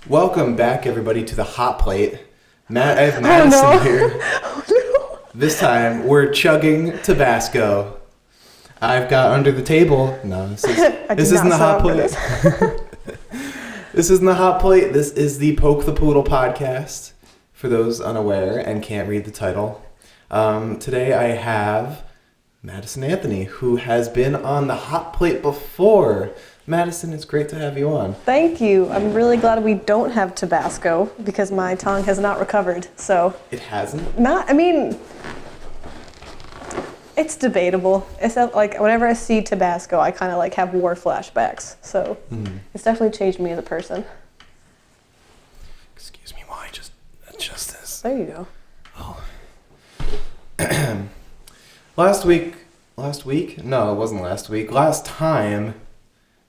Welcome back, everybody, to the Hot Plate. I have Madison here. Oh, no. This time, we're chugging Tabasco. I've got under the table. No, this isn't the Hot Plate. This isn't the Hot Plate. This is the Poke The Poodle Podcast, for those unaware and can't read the title. Today, I have Madison Anthony, who has been on the Hot Plate before. Madison, it's great to have you on. Thank you. I'm really glad we don't have Tabasco because my tongue has not recovered. So It hasn't? It's debatable. It's like whenever I see Tabasco, I kind of like have war flashbacks. So It's definitely changed me as a person. Excuse me while I just adjust this. There you go. Oh. Last week? No, it wasn't last week. Last time,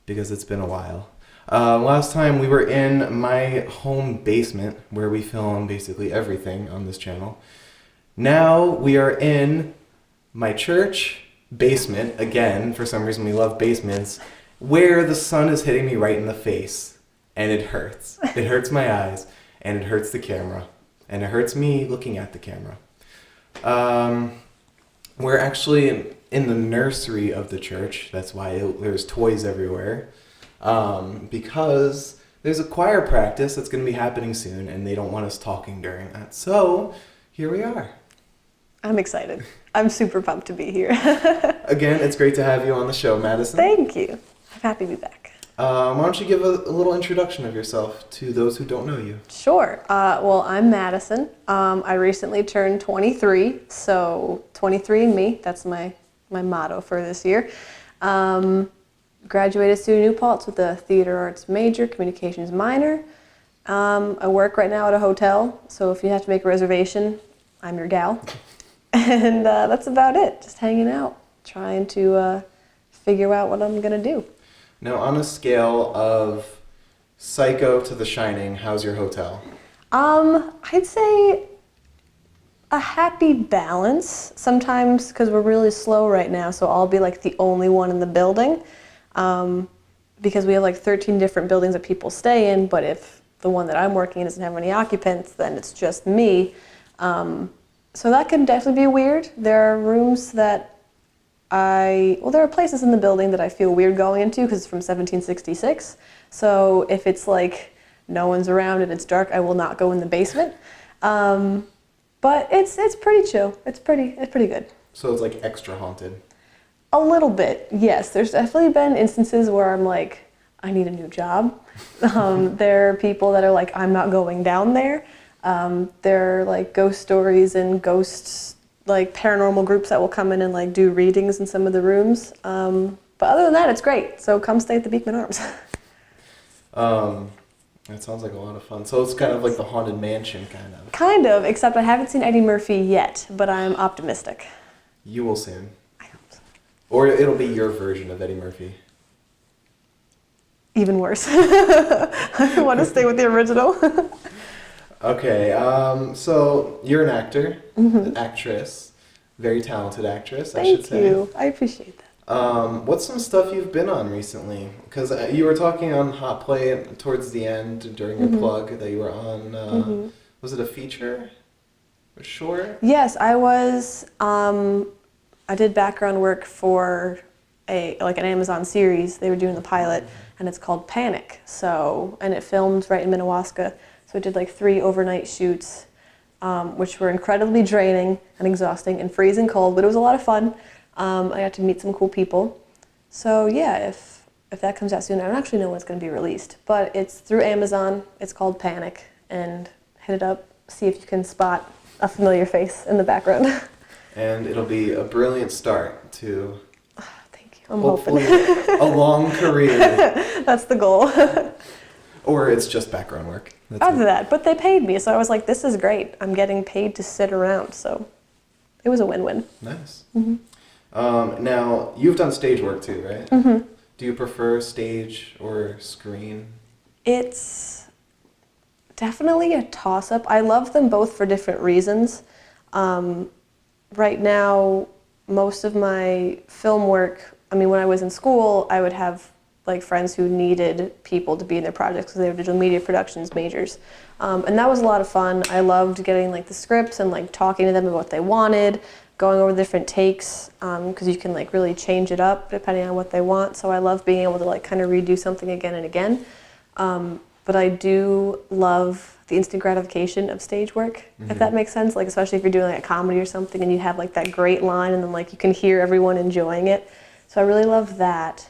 because it's been a while. Last time we were in my home basement where we film basically everything on this channel. Now we are in my church basement, again, for some reason we love basements, where the sun is hitting me right in the face. And it hurts. It hurts my eyes, and it hurts the camera. And it hurts me looking at the camera. We're actually in the nursery of the church. That's why there's toys everywhere. Because there's a choir practice that's going to be happening soon, and they don't want us talking during that. So here we are. I'm excited. I'm super pumped to be here. Again, it's great to have you on the show, Madison. Thank you. I'm happy to be back. Why don't you give a little introduction of yourself to those who don't know you? Sure. Well, I'm Madison. I recently turned 23, so 23 and me. That's my motto for this year. Graduated SUNY New Paltz with a theater arts major, communications minor. I work right now at a hotel, so if you have to make a reservation, I'm your gal. And that's about it. Just hanging out, trying to figure out what I'm gonna do. Now, on a scale of Psycho to The Shining, how's your hotel? I'd say a happy balance. Sometimes, because we're really slow right now, so I'll be like the only one in the building. Because we have like 13 different buildings that people stay in, but if the one that I'm working in doesn't have any occupants, then it's just me. So that can definitely be weird. There are rooms that there are places in the building that I feel weird going into because it's from 1766. So if it's like no one's around and it's dark, I will not go in the basement. But it's pretty chill. It's pretty good. So it's like extra haunted. A little bit, yes. There's definitely been instances where I'm like, I need a new job. There are people that are like, I'm not going down there. There are like ghost stories and ghosts, like paranormal groups that will come in and like do readings in some of the rooms. But other than that, it's great. So come stay at the Beekman Arms. That sounds like a lot of fun. So it's kind of like the Haunted Mansion, kind of. Kind of, except I haven't seen Eddie Murphy yet, but I'm optimistic. You will soon. I hope so. Or it'll be your version of Eddie Murphy. Even worse. I want to stay with the original. Okay, so you're an actor, an actress, very talented actress, I should say. Thank you. I appreciate that. What's some stuff you've been on recently? Because you were talking on Hot Plate towards the end during your plug that you were on, was it a feature? A short? Yes, I was. I did background work for an Amazon series. They were doing the pilot, and it's called Panic. And it filmed right in Minnewaska. So I did like 3 overnight shoots, which were incredibly draining and exhausting and freezing cold, but it was a lot of fun. I got to meet some cool people. So yeah, if that comes out soon, I don't actually know when it's going to be released, but it's through Amazon. It's called Panic, and hit it up, see if you can spot a familiar face in the background. And it'll be a brilliant start to Thank you. I'm hopefully hoping. a long career. That's the goal. Or it's just background work. After that, but they paid me, so I was like, this is great. I'm getting paid to sit around, so it was a win-win. Nice. Now, you've done stage work too, right? Do you prefer stage or screen? It's definitely a toss-up. I love them both for different reasons. Right now, most of my film work, when I was in school, I would have like friends who needed people to be in their projects because they were digital media productions majors. And that was a lot of fun. I loved getting like the scripts and like talking to them about what they wanted, going over different takes, because you can like really change it up depending on what they want. So I love being able to like kind of redo something again and again. But I do love the instant gratification of stage work, if that makes sense. Like especially if you're doing like a comedy or something and you have like that great line and then like you can hear everyone enjoying it. So I really love that.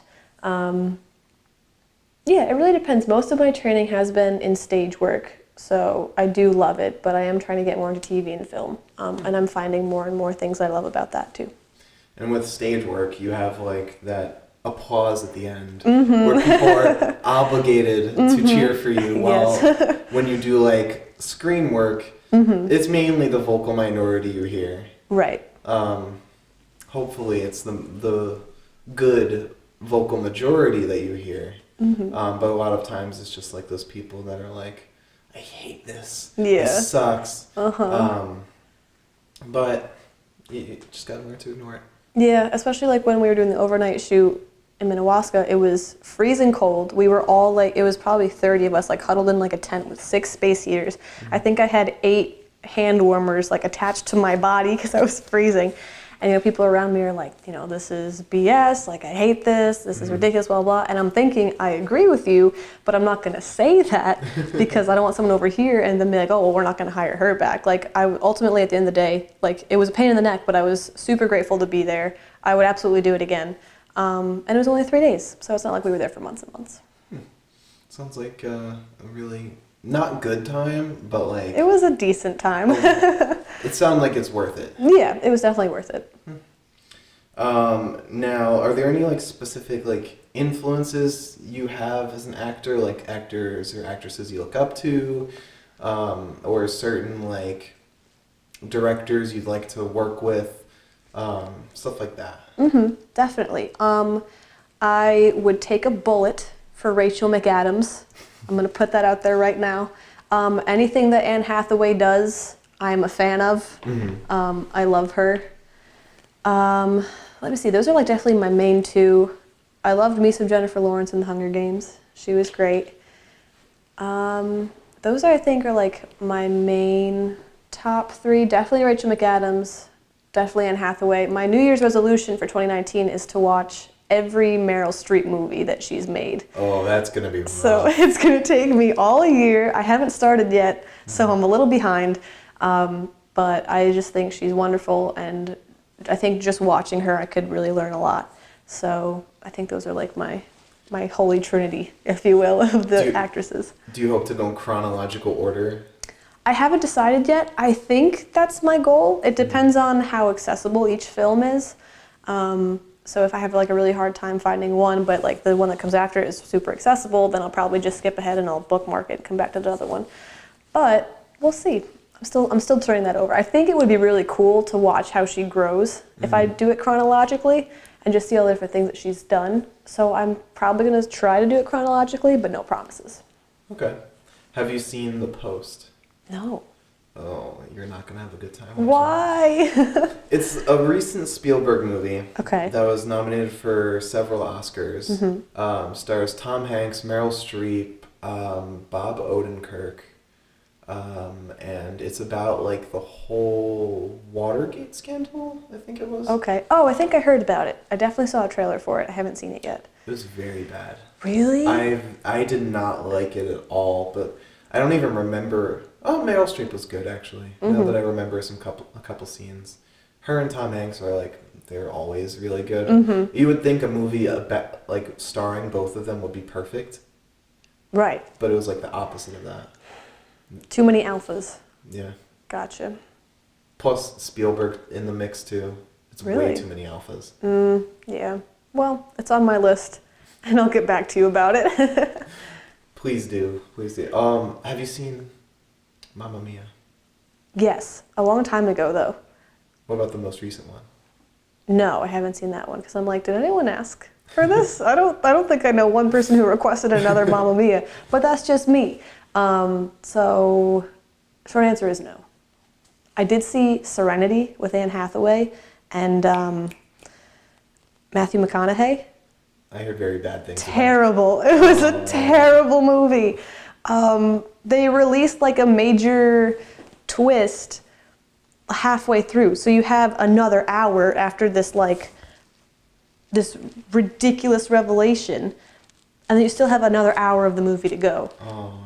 Yeah, it really depends. Most of my training has been in stage work, so I do love it, but I am trying to get more into TV and film, and I'm finding more and more things I love about that too. And with stage work, you have like that applause at the end where people are obligated to cheer for you, while when you do like screen work, it's mainly the vocal minority you hear. Right. Hopefully it's the good vocal majority that you hear. But a lot of times it's just like those people that are like, I hate this. Yeah. This sucks. But you just gotta learn to ignore it. Yeah, especially like when we were doing the overnight shoot in Minnewaska, it was freezing cold. We were all like, it was probably 30 of us like huddled in like a tent with 6 space heaters. I think I had 8 hand warmers like attached to my body because I was freezing. And, you know, people around me are like, you know, this is BS, like, I hate this, this is ridiculous, blah, blah. And I'm thinking, I agree with you, but I'm not going to say that because I don't want someone over here and then be like, oh, well, we're not going to hire her back. Like, I ultimately, at the end of the day, like, it was a pain in the neck, but I was super grateful to be there. I would absolutely do it again. And it was only 3 days, so it's not like we were there for months and months. Sounds like a really not good time, but like... It was a decent time. It sounded like it's worth it. Yeah, it was definitely worth it. Now, are there any like specific like influences you have as an actor, like actors or actresses you look up to, or certain like directors you'd like to work with, stuff like that? Definitely. I would take a bullet for Rachel McAdams. I'm going to put that out there right now. Anything that Anne Hathaway does, I'm a fan of. I love her. Let me see. Those are like definitely my main 2. I loved me some Jennifer Lawrence in The Hunger Games. She was great. Those I think are like my main top 3. Definitely Rachel McAdams. Definitely Anne Hathaway. My New Year's resolution for 2019 is to watch every Meryl Streep movie that she's made. Oh, that's gonna be rough. So it's gonna take me all a year. I haven't started yet, so I'm a little behind. But I just think she's wonderful, and I think just watching her, I could really learn a lot. So I think those are like my holy trinity, if you will, of the actresses. Do you hope to go in chronological order? I haven't decided yet. I think that's my goal. It depends on how accessible each film is. So if I have like a really hard time finding one, but like the one that comes after it is super accessible, then I'll probably just skip ahead and I'll bookmark it and come back to the other one. But we'll see. I'm still turning that over. I think it would be really cool to watch how she grows if I do it chronologically and just see all the different things that she's done. So I'm probably going to try to do it chronologically, but no promises. Okay. Have you seen The Post? No. Oh, you're not going to have a good time watching Why? It's a recent Spielberg movie. Okay. That was nominated for several Oscars. Stars Tom Hanks, Meryl Streep, Bob Odenkirk. And it's about like the whole Watergate scandal, I think it was. Okay. Oh, I think I heard about it. I definitely saw a trailer for it. I haven't seen it yet. It was very bad. Really? I did not like it at all, but I don't even remember. Oh, Meryl Streep was good actually. Now that I remember a couple scenes. Her and Tom Hanks are like, they're always really good. You would think a movie about like starring both of them would be perfect. Right. But it was like the opposite of that. Too many alphas. Yeah. Gotcha. Plus Spielberg in the mix too. It's Really? way too many alphas. Yeah. Well, it's on my list, and I'll get back to you about it. Please do. Please do. Have you seen Mamma Mia? Yes. A long time ago, though. What about the most recent one? No, I haven't seen that one because I'm like, did anyone ask for this? I don't think I know one person who requested another Mamma Mia, but that's just me. So, short answer is no. I did see Serenity with Anne Hathaway and Matthew McConaughey. I heard very bad things. Terrible. It was a terrible movie. They released like a major twist halfway through, so you have another hour after this ridiculous revelation, and then you still have another hour of the movie to go.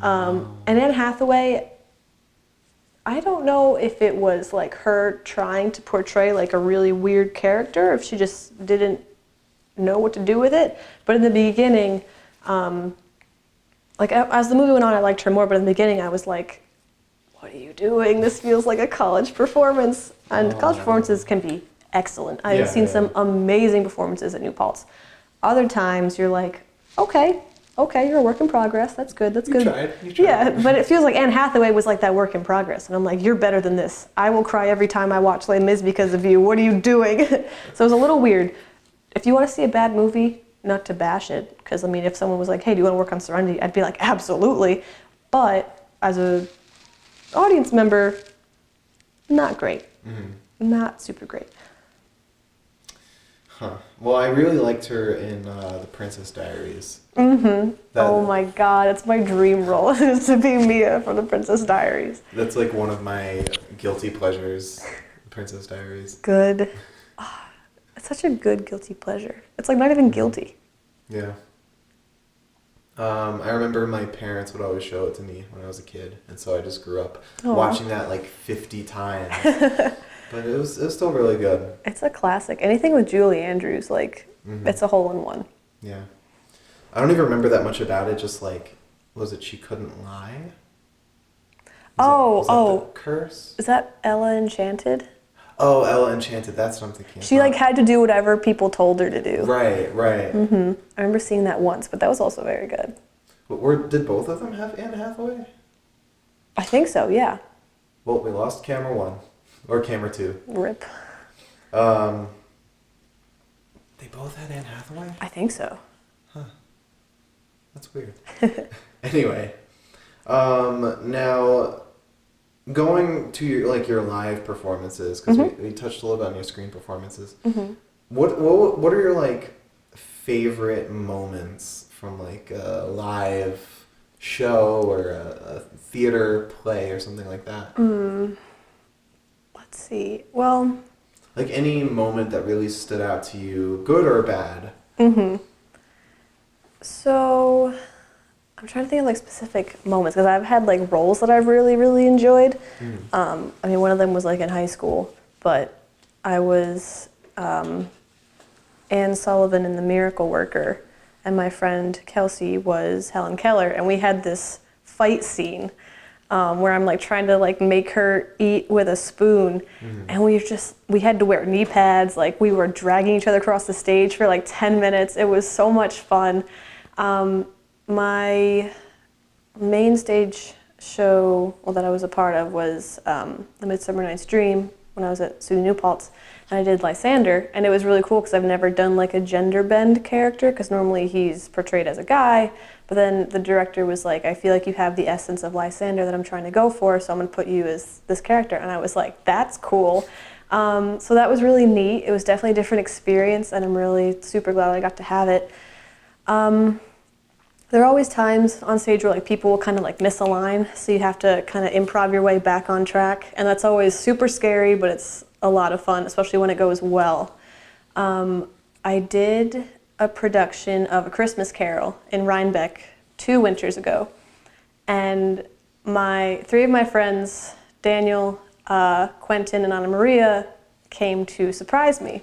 And Anne Hathaway, I don't know if it was like her trying to portray like a really weird character, if she just didn't know what to do with it. But in the beginning, like as the movie went on, I liked her more. But in the beginning, I was like, "What are you doing? This feels like a college performance." And college performances can be excellent. I've seen some amazing performances at New Paltz. Other times, you're like, "Okay, you're a work in progress. That's good. That's good." You tried. Yeah, but it feels like Anne Hathaway was like that work in progress, and I'm like, "You're better than this. I will cry every time I watch Les Mis because of you. What are you doing?" So it was a little weird. If you want to see a bad movie, not to bash it, because I mean, if someone was like, "Hey, do you want to work on Serenity?" I'd be like, "Absolutely," but as a audience member, not great. Not super great. Well, I really liked her in The Princess Diaries. Oh my god, it's my dream role is to be Mia from The Princess Diaries. That's like one of my guilty pleasures, Princess Diaries. Good. It's such a good guilty pleasure. It's like not even guilty. Yeah. I remember my parents would always show it to me when I was a kid, and so I just grew up watching that like 50 times. But it was still really good. It's a classic. Anything with Julie Andrews, like, it's a hole-in-one. Yeah. I don't even remember that much about it, just like, was it She Couldn't Lie? Was that the curse? Is that Ella Enchanted? Oh, Ella Enchanted, that's what I'm thinking. She like had to do whatever people told her to do. Right. I remember seeing that once, but that was also very good. But did both of them have Anne Hathaway? I think so, yeah. Well, we lost camera 1. Or camera 2. Rip. They both had Anne Hathaway? I think so. Huh. That's weird. Anyway, now going to your live performances, because we touched a little bit on your screen performances. What are your like favorite moments from like a live show or a theater play or something like that? Let's see. Well, like any moment that really stood out to you, good or bad? So I'm trying to think of like specific moments because I've had like roles that I've really, really enjoyed. I mean, one of them was like in high school, but I was Anne Sullivan in The Miracle Worker, and my friend Kelsey was Helen Keller, and we had this fight scene where I'm like trying to like make her eat with a spoon, and we had to wear knee pads, like we were dragging each other across the stage for like 10 minutes. It was so much fun. My main stage show that I was a part of was The Midsummer Night's Dream when I was at SUNY New Paltz, and I did Lysander, and it was really cool because I've never done like a gender bend character because normally he's portrayed as a guy, but then the director was like, I feel like you have the essence of Lysander that I'm trying to go for, so I'm going to put you as this character, and I was like, that's cool. So that was really neat. It was definitely a different experience, and I'm really super glad I got to have it. There are always times on stage where like people will kind of like miss a line, so you have to kind of improv your way back on track, and that's always super scary, but it's a lot of fun, especially when it goes well. I did a production of A Christmas Carol in Rhinebeck 2 winters ago, and 3 of my friends, Daniel, Quentin, and Anna Maria, came to surprise me.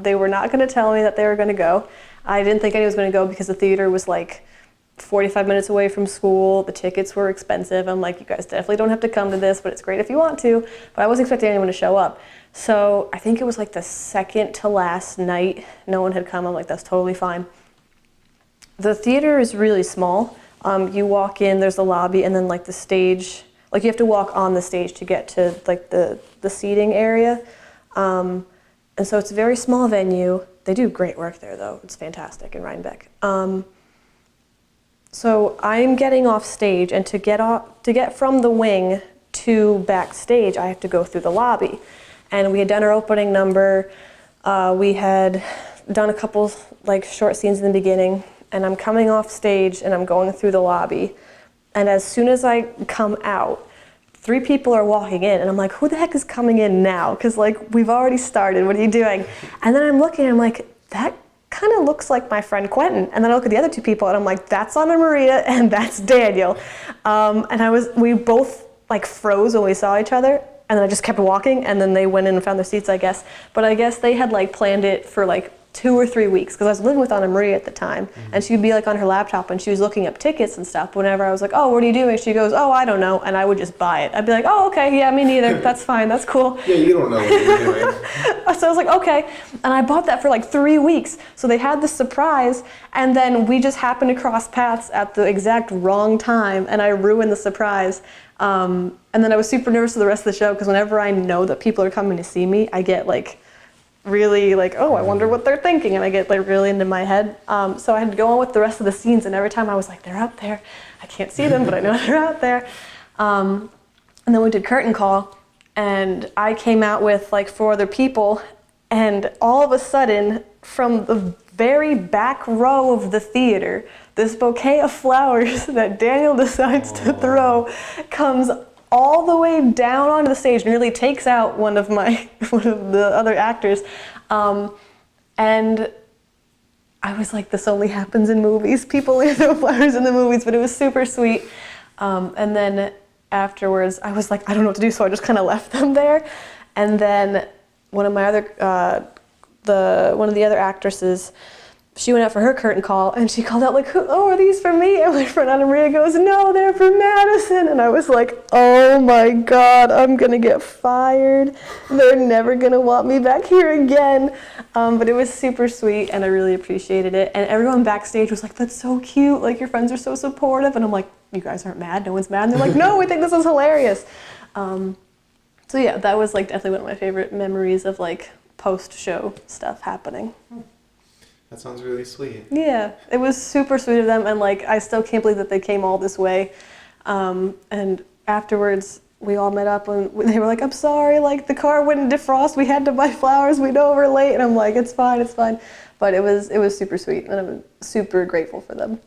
They were not going to tell me that they were going to go. I didn't think anyone was going to go because the theater was like 45 minutes away from school. The tickets were expensive. I'm like, you guys definitely don't have to come to this, but it's great if you want to. But I wasn't expecting anyone to show up. So I think it was like the second to last night. No one had come. I'm like, that's totally fine. The theater is really small. You walk in, there's a lobby, and then like the stage, like you have to walk on the stage to get to like the seating area. And so it's a very small venue. They do great work there though. It's fantastic in Rhinebeck. So I'm getting off stage, and to get from the wing to backstage, I have to go through the lobby. And we had done our opening number. We had done a couple like short scenes in the beginning, and I'm coming off stage and I'm going through the lobby, and as soon as I come out, 3 people are walking in, and I'm like, who the heck is coming in now? Because like we've already started. What are you doing? And then I'm looking, and I'm like, that kind of looks like my friend Quentin. And then I look at the other 2 people, and I'm like, that's Anna Maria, and that's Daniel. And we both like froze when we saw each other. And then I just kept walking, and then they went in and found their seats, I guess. But I guess they had like planned it for like 2 or 3 weeks, because I was living with Anna Maria at the time, and she'd be like on her laptop, and she was looking up tickets and stuff. Whenever I was like, oh, what are you doing? She goes, oh, I don't know, and I would just buy it. I'd be like, oh, okay, yeah, me neither. That's fine, that's cool. Yeah, you don't know what you're doing. So I was like, okay, and I bought that for like 3 weeks. So they had this surprise, and then we just happened to cross paths at the exact wrong time, and I ruined the surprise. And then I was super nervous for the rest of the show, because whenever I know that people are coming to see me, I get like really like, oh, I wonder what they're thinking, and I get like really into my head. So I had to go on with the rest of the scenes, and every time I was like, they're out there. I can't see them, but I know they're out there. And then we did curtain call, and I came out with like 4 other people, and all of a sudden, from the very back row of the theater, this bouquet of flowers that Daniel decides to throw comes all the way down onto the stage, nearly takes out one of the other actors. And I was like, this only happens in movies. People only throw flowers in the movies, but it was super sweet. And then afterwards, I was like, I don't know what to do, so I just kind of left them there. And then one of the other actresses, she went out for her curtain call, and she called out like, oh, are these for me? And my friend Anna Maria goes, no, they're for Madison. And I was like, oh my God, I'm gonna get fired. They're never gonna want me back here again. But it was super sweet, and I really appreciated it. And everyone backstage was like, that's so cute. Like, your friends are so supportive. And I'm like, you guys aren't mad? No one's mad? And they're like, no, we think this is hilarious. So yeah, that was like definitely one of my favorite memories of like post-show stuff happening. That sounds really sweet. Yeah, it was super sweet of them, and like I still can't believe that they came all this way. And afterwards, we all met up, and they were like, "I'm sorry, like the car wouldn't defrost. We had to buy flowers. We know we're late." And I'm like, "It's fine, it's fine." But it was super sweet, and I'm super grateful for them.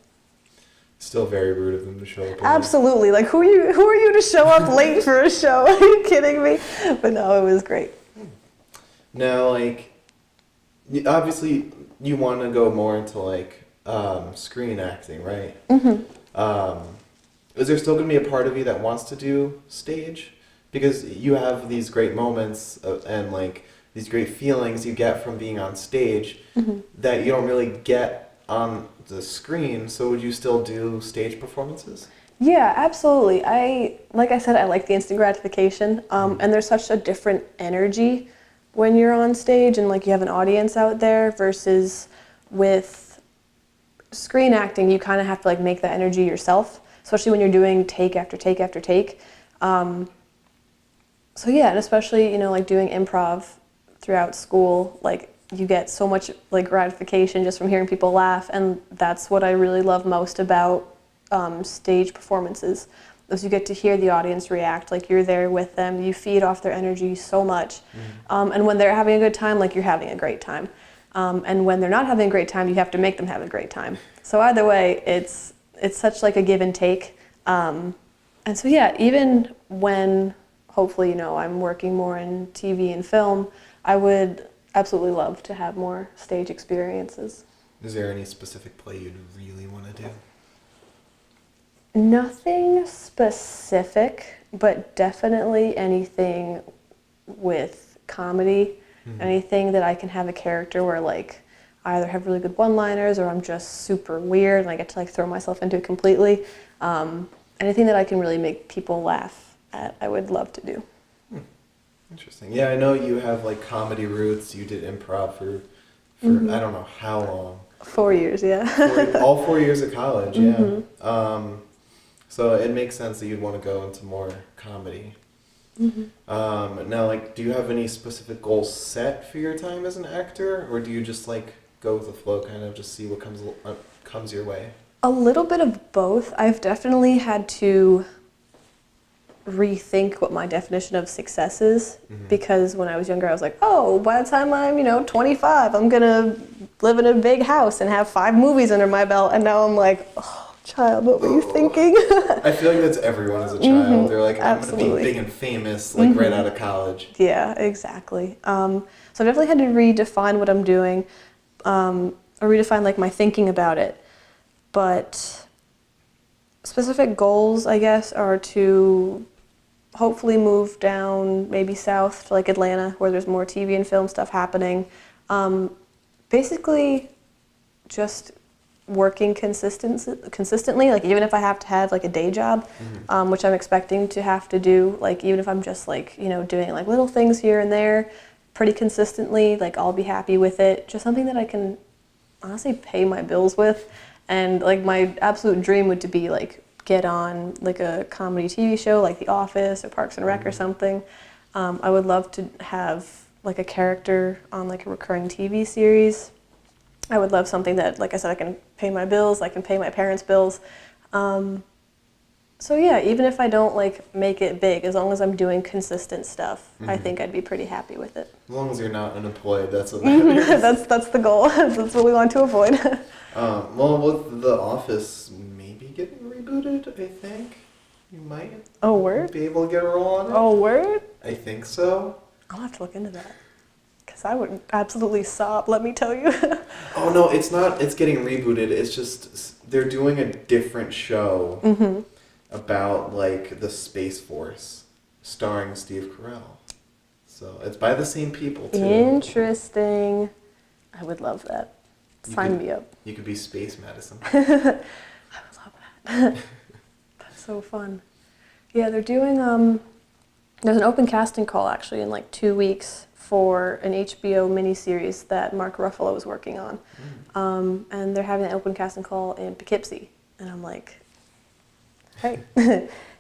Still very rude of them to show up. Absolutely, like who are you to show up late for a show? Are you kidding me? But no, it was great. Now, like, obviously, you want to go more into like screen acting, right? Mm-hmm. Is there still going to be a part of you that wants to do stage? Because you have these great moments and like these great feelings you get from being on stage that you don't really get on the screen. So would you still do stage performances? Yeah, absolutely. Like I said, I like the instant gratification, and there's such a different energy when you're on stage and like you have an audience out there versus with screen acting, you kind of have to like make that energy yourself, especially when you're doing take after take after take. So yeah, and especially, you know, like doing improv throughout school, like you get so much like gratification just from hearing people laugh, and that's what I really love most about stage performances. Is you get to hear the audience react, like you're there with them, you feed off their energy so much. And when they're having a good time, like you're having a great time. And when they're not having a great time, you have to make them have a great time. So either way, it's such like a give and take. And so yeah, even when hopefully, you know, I'm working more in TV and film, I would absolutely love to have more stage experiences. Is there any specific play you'd really want to do? Nothing specific, but definitely anything with comedy, anything that I can have a character where like I either have really good one-liners or I'm just super weird and I get to like throw myself into it completely. Anything that I can really make people laugh at, I would love to do. Interesting. Yeah, I know you have like comedy roots. You did improv for I don't know how long. 4 years, yeah. All 4 years of college, yeah. So it makes sense that you'd want to go into more comedy. Now, like, do you have any specific goals set for your time as an actor, or do you just like go with the flow, kind of just see what comes your way? A little bit of both. I've definitely had to rethink what my definition of success is, because when I was younger I was like, oh, by the time I'm 25 I'm gonna live in a big house and have 5 movies under my belt, and now I'm like, oh, child, what were you thinking? I feel like that's everyone as a child. They're like, I'm absolutely. gonna be big and famous like right out of college. Yeah, exactly. So I definitely had to redefine what I'm doing, or redefine like my thinking about it. But specific goals, I guess, are to hopefully move down, maybe south to like Atlanta, where there's more TV and film stuff happening. Basically, just working consistently, like even if I have to have like a day job, which I'm expecting to have to do, like even if I'm just like, doing like little things here and there pretty consistently, like I'll be happy with it. Just something that I can honestly pay my bills with. And like my absolute dream would to be like get on like a comedy TV show like The Office or Parks and Rec or something. I would love to have like a character on like a recurring TV series. I would love something that, like I said, I can pay my bills, I can pay my parents' bills. So yeah, even if I don't like make it big, as long as I'm doing consistent stuff, I think I'd be pretty happy with it. As long as you're not unemployed, that's what matters. That's the goal. That's what we want to avoid. Well, with The Office maybe getting rebooted, I think you might. Oh, word? Be able to get a role on it. Oh, word? I think so. I'll have to look into that. Because I would absolutely sob, let me tell you. Oh, no, it's not. It's getting rebooted. It's just they're doing a different show about, like, the Space Force, starring Steve Carell. So it's by the same people, too. Interesting. I would love that. Sign me up. You could be Space Madison. I would love that. That's so fun. Yeah, they're doing, there's an open casting call, actually, in, like, 2 weeks for an HBO miniseries that Mark Ruffalo is working on. And they're having an open casting call in Poughkeepsie. And I'm like, hey,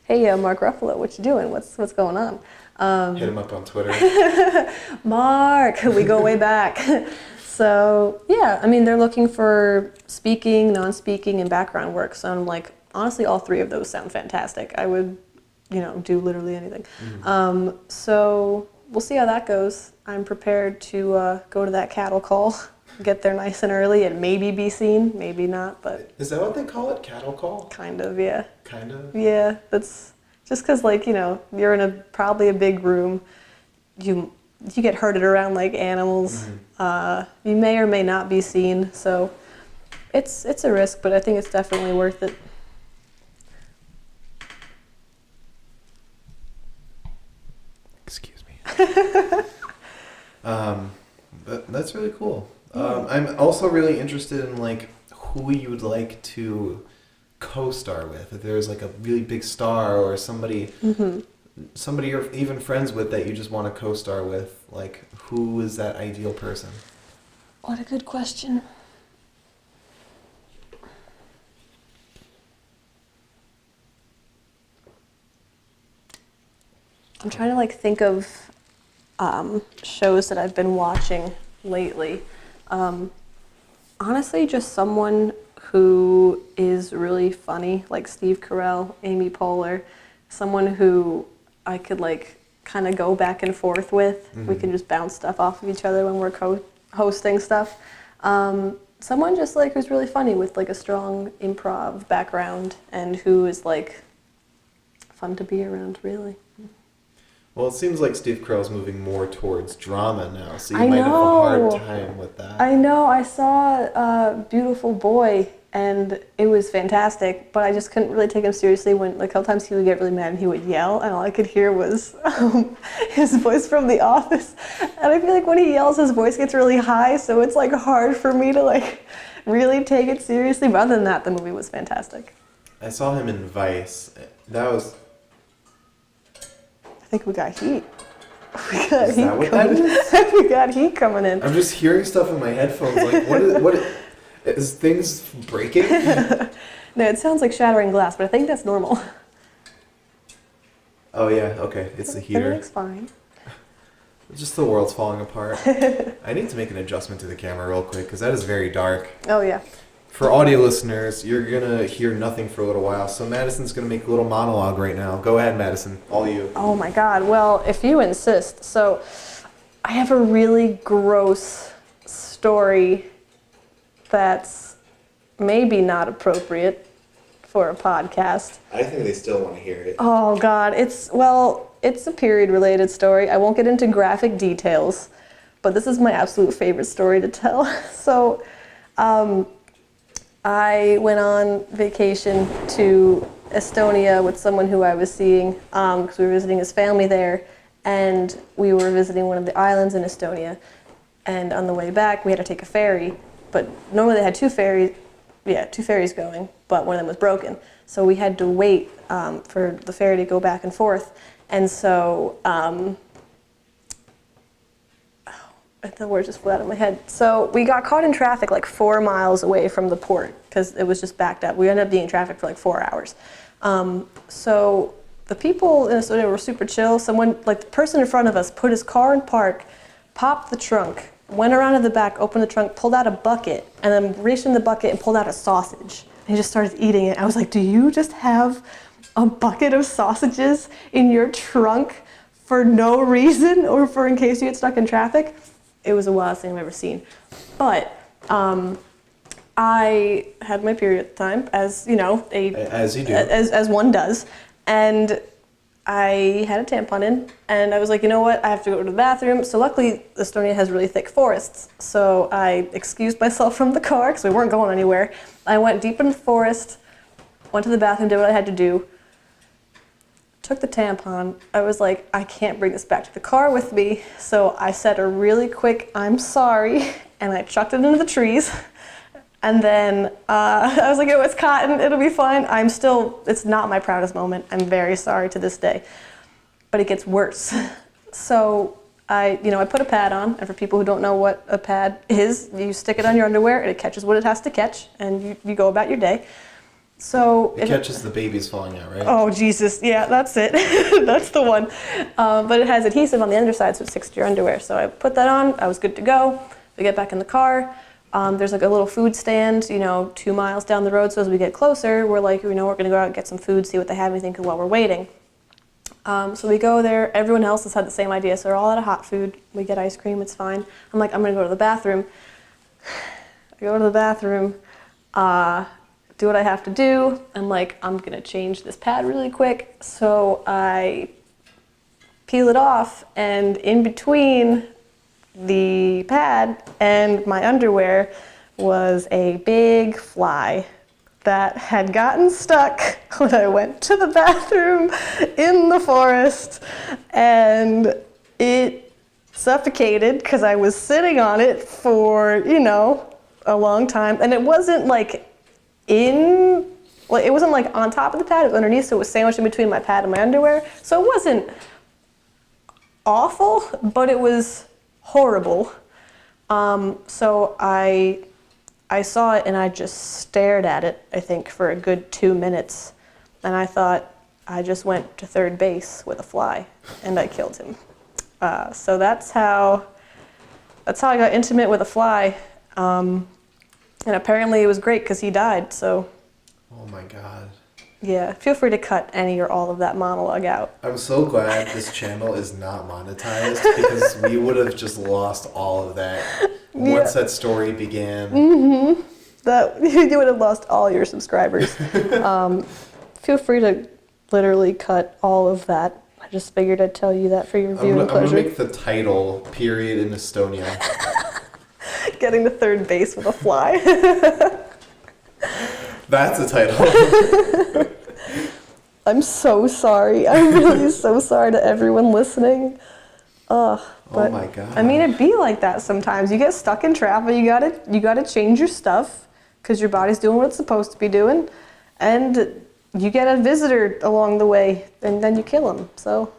hey, Mark Ruffalo, what you doing? What's going on? Hit him up on Twitter. Mark, we go way back. So, yeah, I mean, they're looking for speaking, non-speaking, and background work. So I'm like, honestly, all 3 of those sound fantastic. I would, do literally anything. So we'll see how that goes. I'm prepared to go to that cattle call, get there nice and early, and maybe be seen, maybe not, but... Is that what they call it? Cattle call? Kind of, yeah. Kind of? Yeah, that's just because, like, you're in probably a big room. You get herded around like animals. You may or may not be seen, so it's a risk, but I think it's definitely worth it. Excuse me. That's really cool. I'm also really interested in like who you would like to co-star with. If there's like a really big star or somebody you're even friends with that you just want to co-star with, like who is that ideal person? What a good question. I'm trying to like think of shows that I've been watching lately. Honestly, just someone who is really funny, like Steve Carell, Amy Poehler, someone who I could like kind of go back and forth with. We can just bounce stuff off of each other when we're hosting stuff. Someone just like who's really funny with like a strong improv background and who is like fun to be around, really. Well, it seems like Steve Carell's moving more towards drama now, so you might have a hard time with that. I know. I saw Beautiful Boy, and it was fantastic, but I just couldn't really take him seriously when, like, a couple times he would get really mad and he would yell, and all I could hear was his voice from The Office. And I feel like when he yells, his voice gets really high, so it's, like, hard for me to, like, really take it seriously. But other than that, the movie was fantastic. I saw him in Vice. That was... I think we got heat. We got Is heat that what coming. that is? We got heat coming in. I'm just hearing stuff in my headphones. Like, what is things breaking? No, it sounds like shattering glass, but I think that's normal. Oh yeah, okay. It's the heater. Everything's fine. It's just the world's falling apart. I need to make an adjustment to the camera real quick because that is very dark. Oh yeah. For audio listeners, you're going to hear nothing for a little while. So Madison's going to make a little monologue right now. Go ahead, Madison. All you. Oh my God. Well, if you insist. So I have a really gross story that's maybe not appropriate for a podcast. I think they still want to hear it. Oh God. It's a period related story. I won't get into graphic details, but this is my absolute favorite story to tell. So, I went on vacation to Estonia with someone who I was seeing because we were visiting his family there, and we were visiting one of the islands in Estonia. And on the way back, we had to take a ferry, but normally they had two ferries going, but one of them was broken. So we had to wait for the ferry to go back and forth. And so the word just flew out of my head. So we got caught in traffic like 4 miles away from the port because it was just backed up. We ended up being in traffic for like 4 hours. So the people in Estonia were super chill. Someone, like the person in front of us, put his car in park, popped the trunk, went around to the back, opened the trunk, pulled out a bucket, and then reached in the bucket and pulled out a sausage. And he just started eating it. I was like, do you just have a bucket of sausages in your trunk for no reason or for in case you get stuck in traffic? It was the wildest thing I've ever seen. But I had my period at the time, as you know, as you do, as one does, and I had a tampon in, and I was like, you know what, I have to go to the bathroom. So luckily, Estonia has really thick forests, so I excused myself from the car because we weren't going anywhere. I went deep in the forest, went to the bathroom, did what I had to do. Took the tampon. I was like, I can't bring this back to the car with me. So I said a really quick, I'm sorry, and I chucked it into the trees. And then I was like, oh, it's cotton, it'll be fine. It's not my proudest moment. I'm very sorry to this day. But it gets worse. So I put a pad on, and for people who don't know what a pad is, you stick it on your underwear, and it catches what it has to catch, and you go about your day. So it catches the babies falling out, right? Oh, Jesus. Yeah, that's it. That's the one. But it has adhesive on the underside, so it sticks to your underwear. So I put that on. I was good to go. We get back in the car. There's like a little food stand, 2 miles down the road. So as we get closer, we're like, we're going to go out and get some food, see what they have, anything while we're waiting. So we go there. Everyone else has had the same idea. So they're all out of hot food. We get ice cream. It's fine. I'm like, I'm going to go to the bathroom. I go to the bathroom. Do what I have to do. I'm like, I'm gonna change this pad really quick. So I peel it off, and in between the pad and my underwear was a big fly that had gotten stuck when I went to the bathroom in the forest, and it suffocated because I was sitting on it for, a long time. And it wasn't like it wasn't like on top of the pad, it was underneath, so it was sandwiched in between my pad and my underwear. So it wasn't awful, but it was horrible. So I saw it and I just stared at it, I think, for a good 2 minutes. And I thought I just went to third base with a fly and I killed him. So that's how I got intimate with a fly. And apparently it was great because he died, so. Oh my God. Yeah, feel free to cut any or all of that monologue out. I'm so glad this channel is not monetized because we would have just lost all of that once that story began. Mm-hmm. You would have lost all your subscribers. Feel free to literally cut all of that. I just figured I'd tell you that for your viewing pleasure. I'm going to make the title, Period in Estonia. Getting to third base with a fly. That's a title. I'm so sorry. I'm really so sorry to everyone listening. But, oh my God. I mean, it'd be like that sometimes. You get stuck in traffic. You gotta change your stuff because your body's doing what it's supposed to be doing, and you get a visitor along the way, and then you kill him. So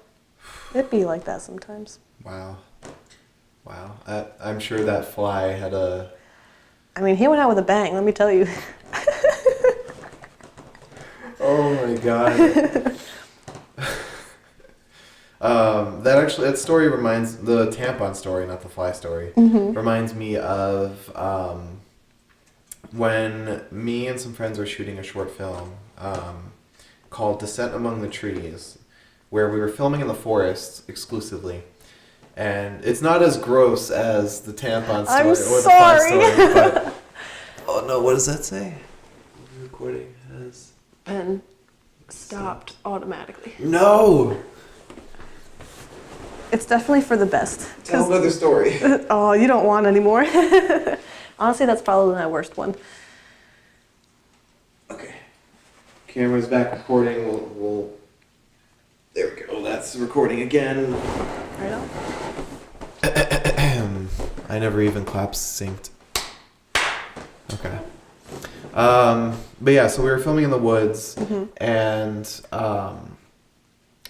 it'd be like that sometimes. Wow. I'm sure that fly had a... I mean, he went out with a bang, let me tell you. Oh my God. That story reminds, the tampon story, not the fly story, reminds me of when me and some friends were shooting a short film called Descent Among the Trees, where we were filming in the forest exclusively. And it's not as gross as the tampon story I'm or sorry. the fly story, but oh no, what does that say? Recording has And stopped automatically. No. It's definitely for the best. Tell another story. Oh, you don't want any more. Honestly, that's probably my worst one. Okay. Camera's back recording. We'll. There we go. That's recording again. Right on. I never even claps synced. Okay. But yeah, so we were filming in the woods, and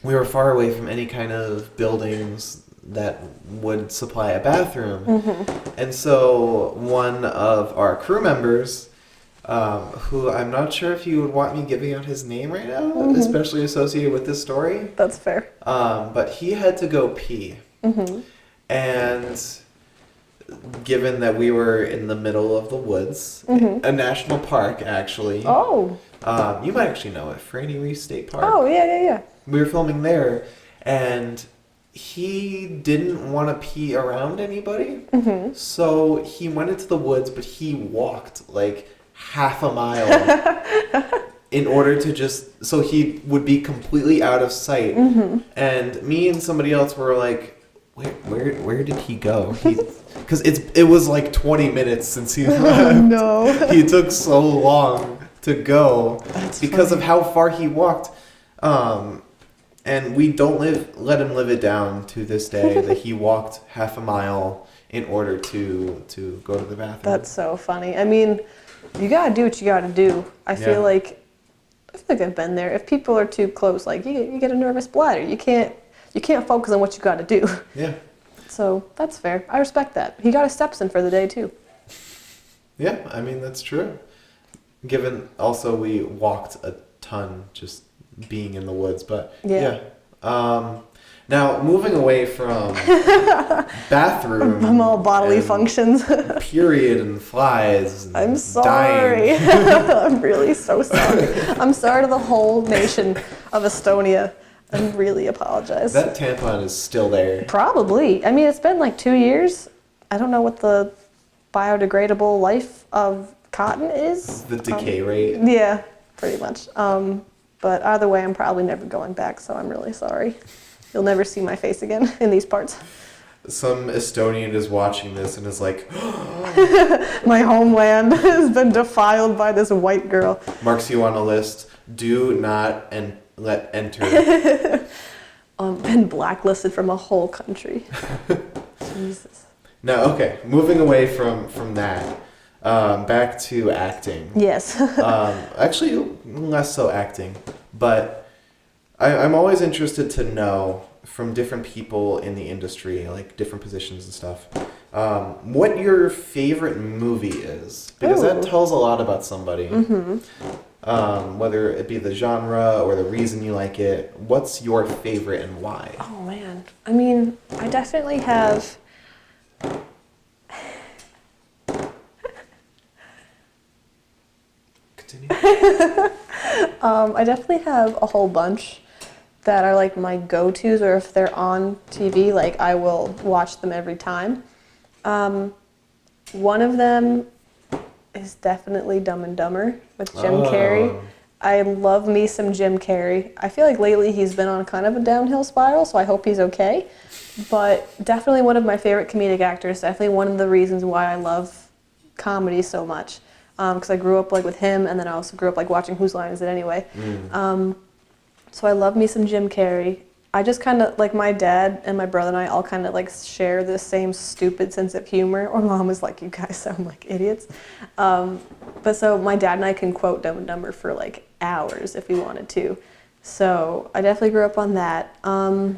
we were far away from any kind of buildings that would supply a bathroom. And so one of our crew members, who I'm not sure if you would want me giving out his name right now, especially associated with this story. That's fair. But he had to go pee. And given that we were in the middle of the woods, a national park actually. Oh. You might actually know it, Franny Reese State Park. Oh, yeah. We were filming there, and he didn't want to pee around anybody. So he went into the woods, but he walked like half a mile in order to just, so he would be completely out of sight. And me and somebody else were like, where did he go? Because it was like 20 minutes since he left. No. He took so long to go. That's because funny. of how far he walked. And we don't let him live it down to this day that he walked half a mile in order to go to the bathroom. That's so funny. I mean, you gotta do what you gotta do. I feel like I've been there. If people are too close, like you get a nervous bladder. You can't focus on what you gotta do. Yeah. So that's fair. I respect that. He got his steps in for the day too. Yeah, I mean that's true. Given also we walked a ton just being in the woods, but yeah. Now moving away from bathroom, From all bodily functions. period and flies. And I'm sorry. I'm really so sorry. I'm sorry to the whole nation of Estonia. I really apologize. That tampon is still there. Probably. I mean, it's been like 2 years. I don't know what the biodegradable life of cotton is. The decay rate. Yeah, pretty much. But either way, I'm probably never going back, so I'm really sorry. You'll never see my face again in these parts. Some Estonian is watching this and is like, My homeland has been defiled by this white girl. marks you on a list. Do not let enter. Been blacklisted from a whole country. Jesus. Now, okay, moving away from that, back to acting. Yes. Actually, less so acting, but I'm always interested to know from different people in the industry, like different positions and stuff, what your favorite movie is, because that tells a lot about somebody. Whether it be the genre or the reason you like it. What's your favorite and why? Oh man, I mean, I definitely have. Continue. I definitely have a whole bunch that are like my go-tos, or if they're on TV, like I will watch them every time. One of them is definitely Dumb and Dumber with Jim Carrey. I love me some Jim Carrey. I feel like lately he's been on kind of a downhill spiral, so I hope he's okay. But definitely one of my favorite comedic actors. Definitely one of the reasons why I love comedy so much. Because I grew up like with him, and then I also grew up like watching Whose Line Is It Anyway? So I love me some Jim Carrey. I just kind of, like my dad and my brother and I all kind of like share the same stupid sense of humor. Or mom is like, you guys sound like idiots. But so my dad and I can quote Dumb and Dumber for like hours if we wanted to. So I definitely grew up on that. I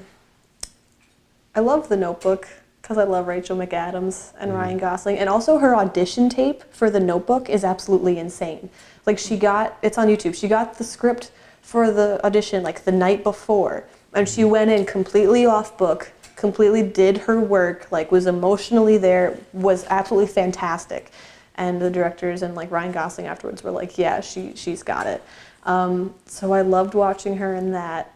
love The Notebook because I love Rachel McAdams and Ryan Gosling. And also her audition tape for The Notebook is absolutely insane. Like it's on YouTube, she got the script for the audition like the night before. And she went in completely off book, completely did her work, like was emotionally there, was absolutely fantastic. And the directors and like Ryan Gosling afterwards were like, yeah, she's got it. So I loved watching her in that.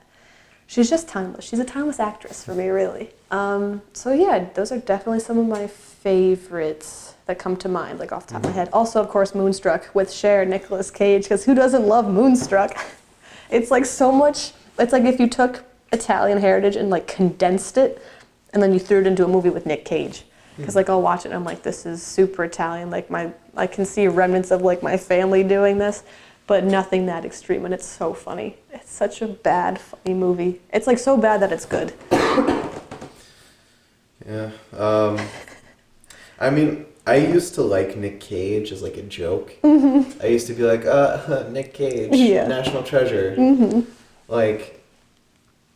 She's just timeless. She's a timeless actress for me, really. So yeah, those are definitely some of my favorites that come to mind, like off the top of my head. Also, of course, Moonstruck with Cher, Nicolas Cage, because who doesn't love Moonstruck? It's like so much. It's like if you took Italian heritage and like condensed it, and then you threw it into a movie with Nick Cage. Because like I'll watch it and I'm like, this is super Italian. Like I can see remnants of like my family doing this, but nothing that extreme. And it's so funny. It's such a bad, funny movie. It's like so bad that it's good. Yeah. I mean, I used to like Nick Cage as like a joke. I used to be like, Nick Cage, national treasure. Like,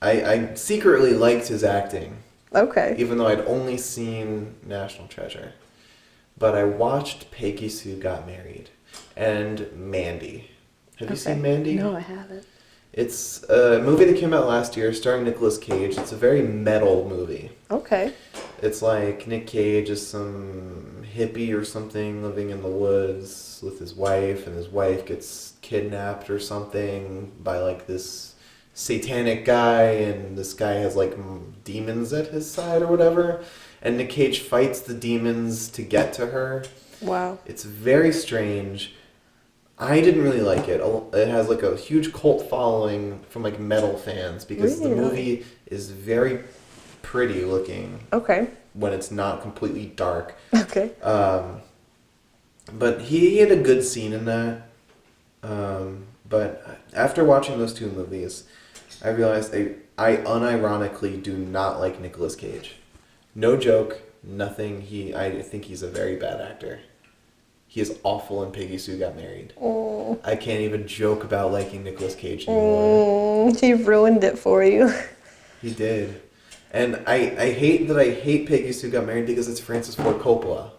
I secretly liked his acting. Okay. Even though I'd only seen National Treasure. But I watched Peggy Sue Got Married and Mandy. Have you seen Mandy? No, I haven't. It's a movie that came out last year starring Nicolas Cage. It's a very metal movie. Okay. It's like Nick Cage is some hippie or something living in the woods with his wife, and his wife gets kidnapped or something by like this satanic guy, and this guy has like demons at his side or whatever, and Nick Cage fights the demons to get to her. Wow. It's very strange. I didn't really like it. It has like a huge cult following from like metal fans because the movie is very pretty looking. Okay. When it's not completely dark. Okay. But he had a good scene in that. But after watching those two movies, I realized I unironically do not like Nicolas Cage. No joke, nothing. I think he's a very bad actor. He is awful in Peggy Sue Got Married. Oh. I can't even joke about liking Nicolas Cage anymore. He ruined it for you. He did. And I hate that I hate Peggy Sue Got Married because it's Francis Ford Coppola.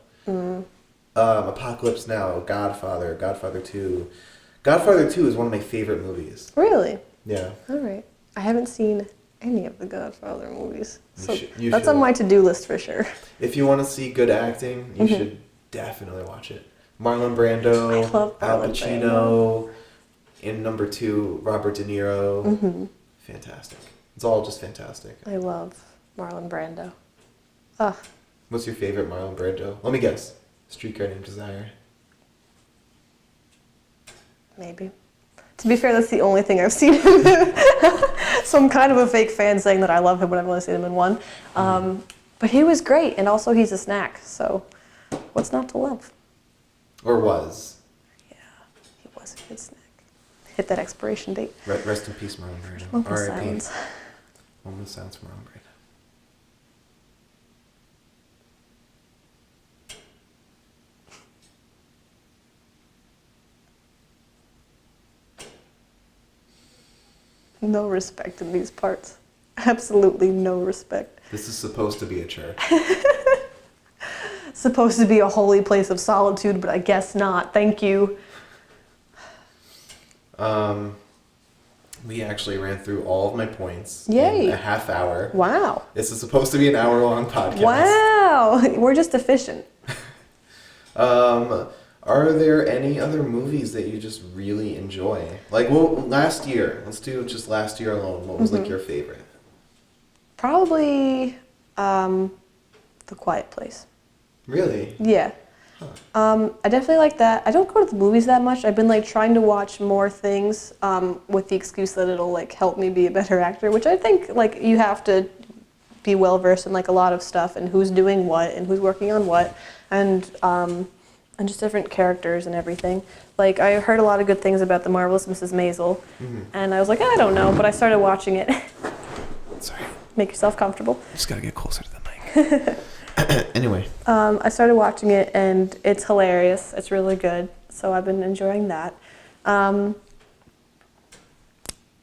Apocalypse Now, Godfather, Godfather 2. Godfather 2 is one of my favorite movies. Really? Yeah. All right. I haven't seen any of the Godfather movies. So you that's should. on my to-do list for sure. If you want to see good acting, you should definitely watch it. Marlon Brando, I love Al Marlon Pacino, in number 2, Robert De Niro. Fantastic. It's all just fantastic. I love Marlon Brando. What's your favorite Marlon Brando? Let me guess. Streetcar Named Desire. Maybe. To be fair, that's the only thing I've seen him in. So I'm kind of a fake fan saying that I love him when I've only seen him in one. But he was great, and also he's a snack, so what's not to love? Or was. Yeah, he was a good snack. Hit that expiration date. Rest in peace, Marlon Brando. R.I.P. Moment of silence for Marlon Brando. No respect in these parts. Absolutely no respect. This is supposed to be a church. Supposed to be a holy place of solitude, but I guess not. Thank you. We actually ran through all of my points Yay. in a half hour. Wow. This is supposed to be an hour-long podcast. Wow. We're just efficient. Are there any other movies that you just really enjoy? Like, well, last year. Let's do just last year alone. What was like your favorite? Probably The Quiet Place. Really? Yeah. Huh. I definitely like that. I don't go to the movies that much. I've been like trying to watch more things with the excuse that it'll like help me be a better actor, which I think like you have to be well versed in like a lot of stuff and who's doing what and who's working on what and just different characters and everything. Like I heard a lot of good things about The Marvelous Mrs. Maisel, and I was like, I don't know, but I started watching it. Sorry. Make yourself comfortable. Just gotta get closer to the mic. Anyway. I started watching it and it's hilarious. It's really good. So I've been enjoying that. Yeah,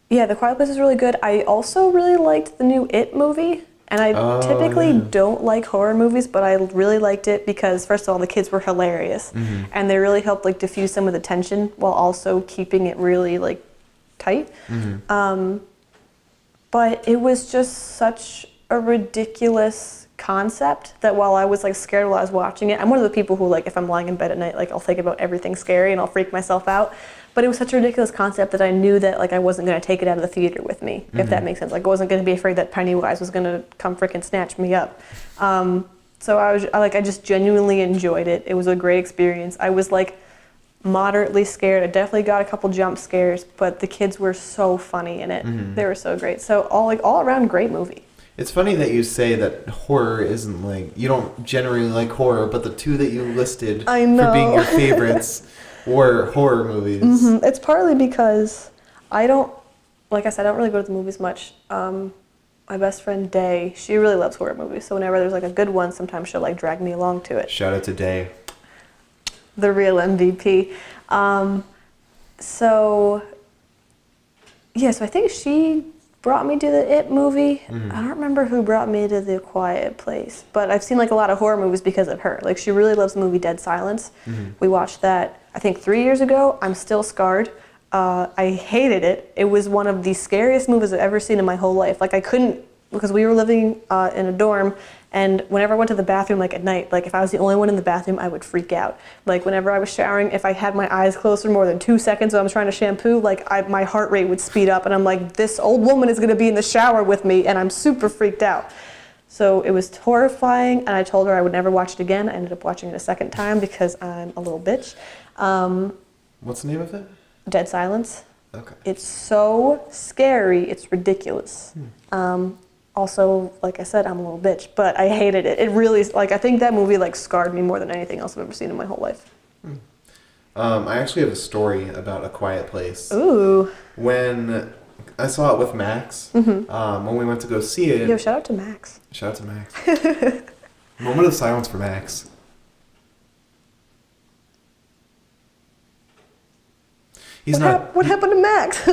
The Quiet Place is really good. I also really liked the new It movie. And I typically don't like horror movies, but I really liked it because, first of all, the kids were hilarious. And they really helped like diffuse some of the tension while also keeping it really like tight. But it was just such a ridiculous concept that while I was like scared while I was watching it, I'm one of the people who like if I'm lying in bed at night, like I'll think about everything scary and I'll freak myself out. But it was such a ridiculous concept that I knew that like I wasn't going to take it out of the theater with me, if that makes sense. Like I wasn't going to be afraid that Pennywise was going to come freaking snatch me up. So I just genuinely enjoyed it. It was a great experience. I was like moderately scared. I definitely got a couple jump scares, but the kids were so funny in it. They were so great. So all around great movie. It's funny that you say that horror isn't like, you don't generally like horror, but the two that you listed for being your favorites were horror movies. It's partly because I don't really go to the movies much. My best friend Day, she really loves horror movies. So whenever there's like a good one, sometimes she'll like drag me along to it. Shout out to Day. The real MVP. So I think she brought me to the It movie. I don't remember who brought me to The Quiet Place, but I've seen like a lot of horror movies because of her. Like she really loves the movie Dead Silence. We watched that I think 3 years ago. I'm still scarred. I hated it. It was one of the scariest movies I've ever seen in my whole life. Like I couldn't, because we were living in a dorm, and whenever I went to the bathroom, like at night, like if I was the only one in the bathroom, I would freak out. Like whenever I was showering, if I had my eyes closed for more than 2 seconds when I was trying to shampoo, like my heart rate would speed up, and I'm like, this old woman is gonna be in the shower with me, and I'm super freaked out. So it was horrifying, and I told her I would never watch it again. I ended up watching it a second time because I'm a little bitch. What's the name of it? Dead Silence. Okay. It's so scary, it's ridiculous. Also, like I said, I'm a little bitch, but I hated it. It really, like, I think that movie, like, scarred me more than anything else I've ever seen in my whole life. I actually have a story about A Quiet Place. Ooh. When I saw it with Max, when we went to go see it. Yo, shout out to Max. Shout out to Max. Moment of silence for Max. What happened to Max?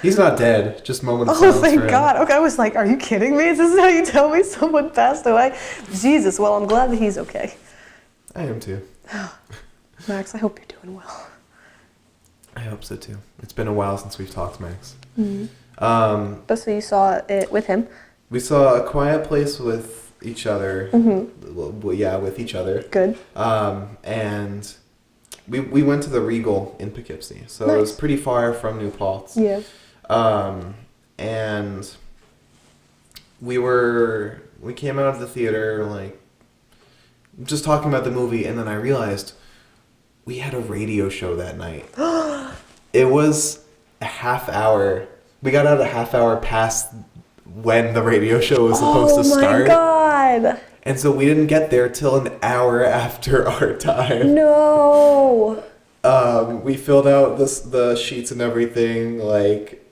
He's not dead. Just moment of silence for him. Oh, thank God. Okay, I was like, are you kidding me? Is this how you tell me someone passed away? Jesus, well, I'm glad that he's okay. I am too. Max, I hope you're doing well. I hope so too. It's been a while since we've talked, Max. But so you saw it with him? We saw A Quiet Place with each other. Well, yeah, with each other. Good. And we went to the Regal in Poughkeepsie, so nice. It was pretty far from New Paltz. Yeah. And we came out of the theater like just talking about the movie, and then I realized we had a radio show that night. It was a half hour. We got out a half hour past when the radio show was supposed to start. Oh my God. And so we didn't get there till an hour after our time. No. We filled out the sheets and everything. Like,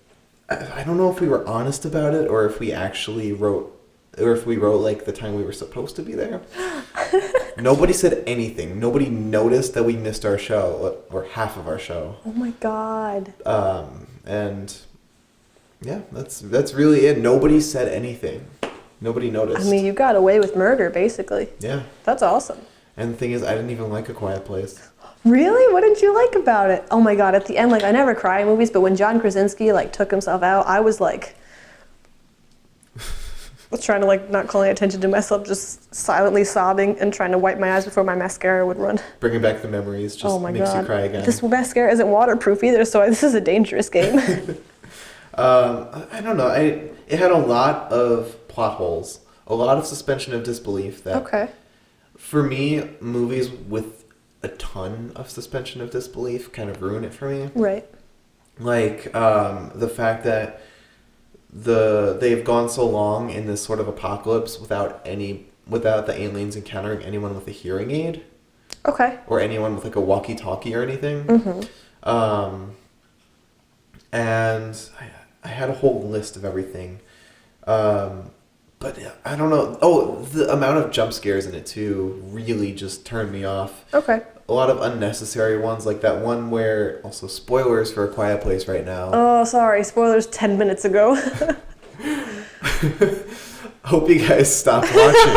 I don't know if we were honest about it or if we actually wrote like the time we were supposed to be there. Nobody said anything. Nobody noticed that we missed our show or half of our show. Oh my God. And yeah, that's really it. Nobody said anything. Nobody noticed. I mean, you got away with murder, basically. Yeah. That's awesome. And the thing is, I didn't even like A Quiet Place. Really? What did you like about it? Oh my God, at the end, like, I never cry in movies, but when John Krasinski, like, took himself out, I was like, was trying to, like, not calling attention to myself, just silently sobbing and trying to wipe my eyes before my mascara would run. Bringing back the memories just makes you cry again. This mascara isn't waterproof either, so this is a dangerous game. I don't know. It had a lot of plot holes, a lot of suspension of disbelief that, okay. For me, movies with a ton of suspension of disbelief kind of ruin it for me. Right. Like, the fact that they've gone so long in this sort of apocalypse without the aliens encountering anyone with a hearing aid. Okay. Or anyone with like a walkie-talkie or anything. And I had a whole list of everything. But I don't know. Oh, the amount of jump scares in it too really just turned me off. Okay. A lot of unnecessary ones, like that one where, also spoilers for A Quiet Place right now. Oh, sorry. Spoilers 10 minutes ago. Hope you guys stopped watching.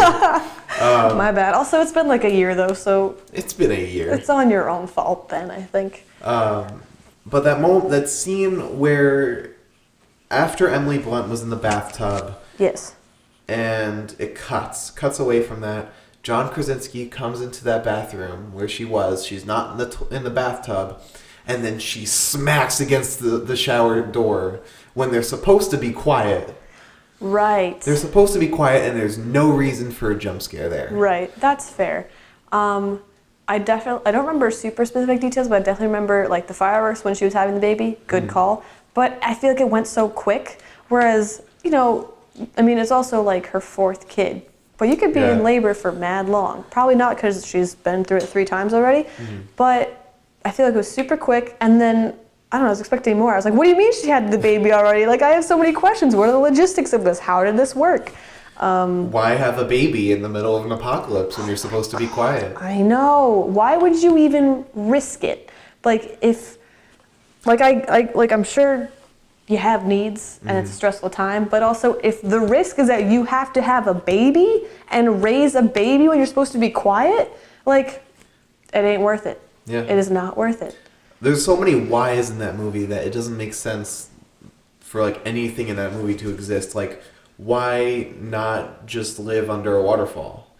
My bad. Also, it's been like a year though, so. It's been a year. It's on your own fault then, I think. But that scene where after Emily Blunt was in the bathtub. Yes. and it cuts away from that. John Krasinski comes into that bathroom where she was. She's not in the bathtub, and then she smacks against the shower door when they're supposed to be quiet. Right. They're supposed to be quiet, and there's no reason for a jump scare there. Right. That's fair. I don't remember super specific details, but I definitely remember like the fireworks when she was having the baby. Good call. But I feel like it went so quick. Whereas, you know, I mean, it's also like her 4th kid. But you could be in labor for mad long. Probably not because she's been through it 3 times already. But I feel like it was super quick. And then, I don't know, I was expecting more. I was like, what do you mean she had the baby already? Like, I have so many questions. What are the logistics of this? How did this work? Why have a baby in the middle of an apocalypse when you're supposed to be quiet? I know. Why would you even risk it? Like if, I'm sure you have needs and it's a stressful time, but also if the risk is that you have to have a baby and raise a baby when you're supposed to be quiet, like it ain't worth it. Yeah. It is not worth it. There's so many whys in that movie that it doesn't make sense for like anything in that movie to exist. Like, why not just live under a waterfall?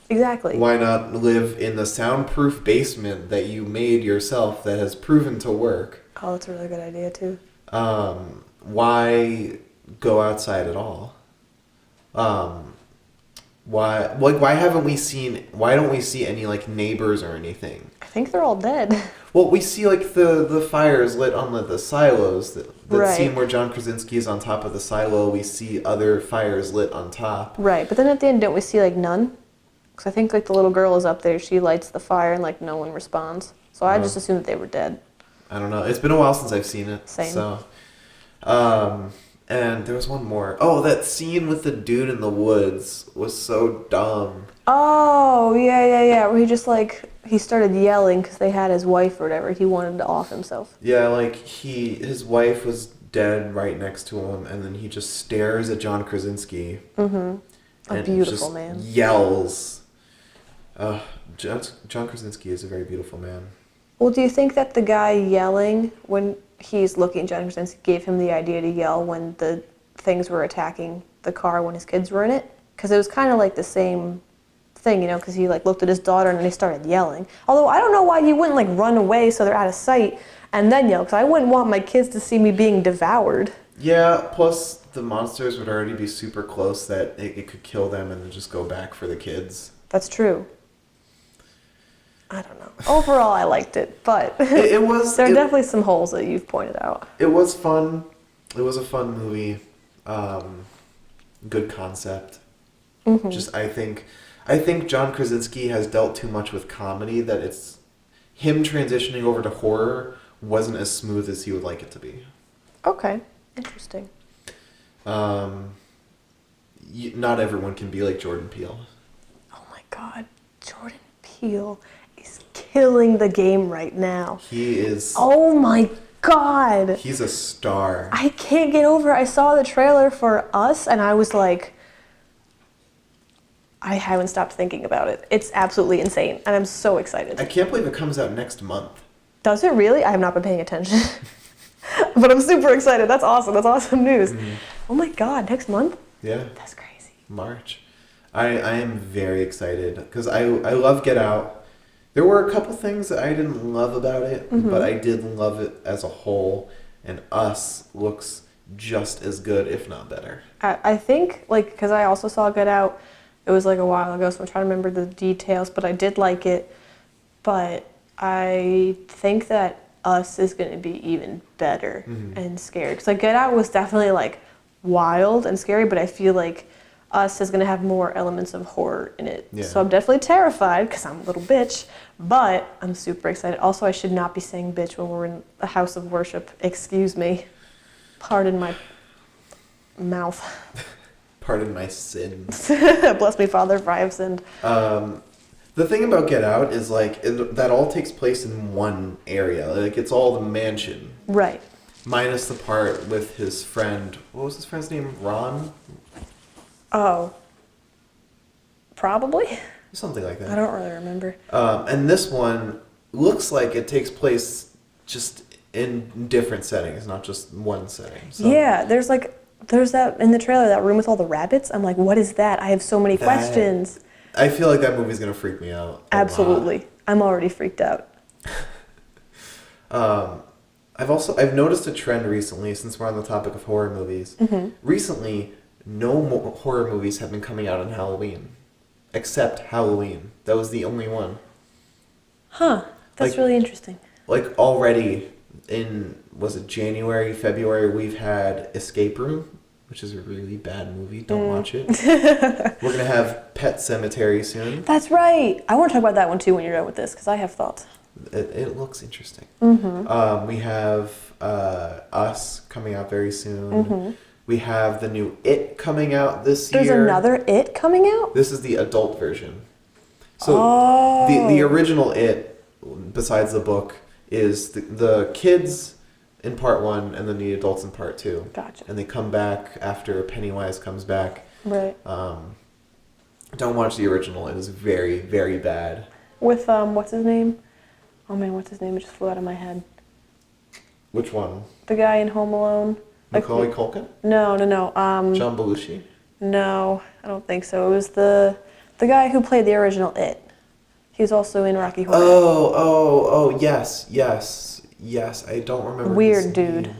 Exactly. Why not live in the soundproof basement that you made yourself that has proven to work? Oh, that's a really good idea too. Why go outside at all? Why don't we see any like neighbors or anything? I think they're all dead. Well, we see like the fires lit on the silos. That Right. scene where John Krasinski is on top of the silo, we see other fires lit on top. Right, but then at the end, don't we see like none? Because I think like the little girl is up there, she lights the fire and like no one responds. So I just assumed that they were dead. I don't know. It's been a while since I've seen it. Same. So, and there was one more. Oh, that scene with the dude in the woods was so dumb. Oh, yeah. Where he just like, he started yelling because they had his wife or whatever. He wanted to off himself. Yeah, like his wife was dead right next to him, and then he just stares at John Krasinski. Mm-hmm. A and beautiful just man. Yells. John Krasinski is a very beautiful man. Well, do you think that the guy yelling when he's looking, John Krasinski, gave him the idea to yell when the things were attacking the car when his kids were in it? Because it was kind of like the same thing, you know, because he like looked at his daughter and then he started yelling. Although I don't know why he wouldn't like run away so they're out of sight and then yell, because I wouldn't want my kids to see me being devoured. Yeah, plus the monsters would already be super close that it could kill them and then just go back for the kids. That's true. I don't know. Overall, I liked it, but It was. there are definitely some holes that you've pointed out. It was fun. It was a fun movie. Good concept. Mm-hmm. Just I think John Krasinski has dealt too much with comedy that it's him transitioning over to horror wasn't as smooth as he would like it to be. Okay, interesting. Not everyone can be like Jordan Peele. Oh my God, Jordan Peele is killing the game right now. He is. Oh my God. He's a star. I can't get over it. I saw the trailer for Us and I was like, I haven't stopped thinking about it. It's absolutely insane and I'm so excited. I can't believe it comes out next month. Does it really? I have not been paying attention. But I'm super excited. That's awesome. That's awesome news. Mm-hmm. Oh my God, next month? Yeah. That's crazy. March. I am very excited because I love Get Out. There were a couple things that I didn't love about it, but I did love it as a whole. And Us looks just as good, if not better. I think, like, because I also saw Get Out, it was like a while ago, so I'm trying to remember the details, but I did like it. But I think that Us is going to be even better and scary. Because like Get Out was definitely like wild and scary, but I feel like Us is going to have more elements of horror in it. Yeah. So I'm definitely terrified because I'm a little bitch, but I'm super excited. Also, I should not be saying bitch when we're in a house of worship. Excuse me. Pardon my mouth. Pardon my sins. Bless me, Father, for I have sinned. The thing about Get Out is like that all takes place in one area. Like it's all the mansion. Right. Minus the part with his friend. What was his friend's name? Ron? Oh. Probably? Something like that. I don't really remember. And this one looks like it takes place just in different settings, not just one setting. So. Yeah, there's like There's that in the trailer, that room with all the rabbits. I'm like, what is that? I have so many questions. I feel like that movie's gonna freak me out. Absolutely. I'm already freaked out. I've noticed a trend recently, since we're on the topic of horror movies. Recently, no more horror movies have been coming out on Halloween, except Halloween. That was the only one. Huh. That's really interesting. Like already was it January, February, we've had Escape Room, which is a really bad movie. Don't watch it. We're going to have Pet Sematary soon. That's right. I want to talk about that one too when you're done with this, because I have thoughts. It looks interesting. We have Us coming out very soon. We have the new It coming out this year. There's another It coming out? This is the adult version. So the original It, besides the book, is the kids in part 1 and then the adults in part 2. Gotcha. And they come back after Pennywise comes back. Right. Don't watch the original. It is very, very bad. With, what's his name? Oh man, what's his name? It just flew out of my head. Which one? The guy in Home Alone. Macaulay Culkin? No. John Belushi? No, I don't think so. It was the guy who played the original It. He was also in Rocky Horror. Oh, yes. I don't remember Weird his dude. name.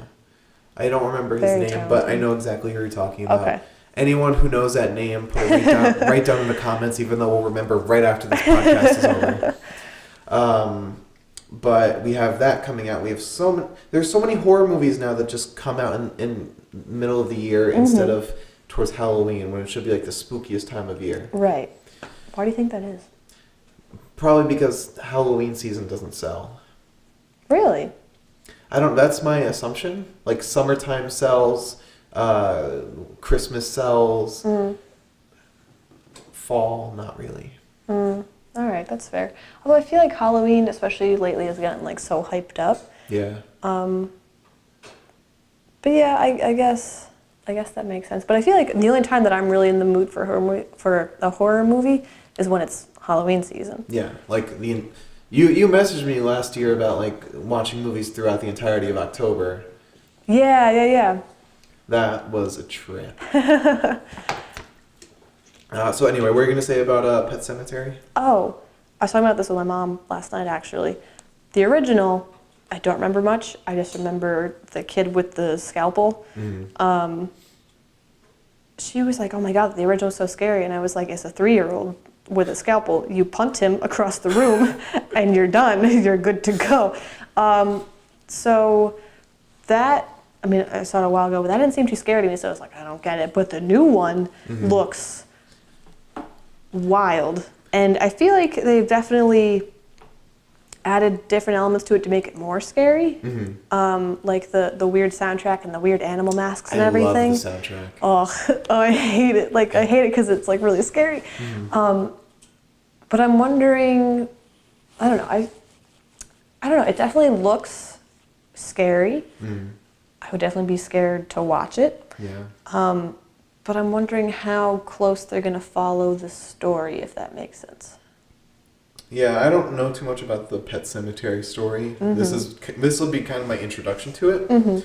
I don't remember his Very name, talented. but I know exactly who you're talking about. Okay. Anyone who knows that name, put it right down in the comments, even though we'll remember right after this podcast is over. But we have that coming out. We have there's so many horror movies now that just come out in middle of the year instead of towards Halloween, when it should be like the spookiest time of year. Right. Why do you think that is? Probably because Halloween season doesn't sell. Really? That's my assumption. Like summertime sells, Christmas sells, fall, not really. All right, that's fair. Although I feel like Halloween, especially lately, has gotten like so hyped up. Yeah. But yeah, I guess that makes sense. But I feel like the only time that I'm really in the mood for a horror movie is when it's Halloween season. Yeah, like you messaged me last year about like watching movies throughout the entirety of October. Yeah. That was a trip. So anyway, what are you gonna say about Pet Sematary? Oh, I was talking about this with my mom last night, actually. The original, I don't remember much. I just remember the kid with the scalpel. She was like, oh my God, the original's so scary. And I was like, it's a 3-year-old with a scalpel. You punt him across the room and you're done. You're good to go. So that, I mean, I saw it a while ago, but that didn't seem too scary to me. So I was like, I don't get it. But the new one looks wild. And I feel like they've definitely added different elements to it to make it more scary. Like the weird soundtrack and the weird animal masks and everything. I love the soundtrack. Oh, I hate it. Like, I hate it because it's like really scary. But I'm wondering, I don't know. It definitely looks scary. I would definitely be scared to watch it. Yeah. But I'm wondering how close they're going to follow the story, if that makes sense. Yeah, I don't know too much about the Pet Sematary story. This will be kind of my introduction to it.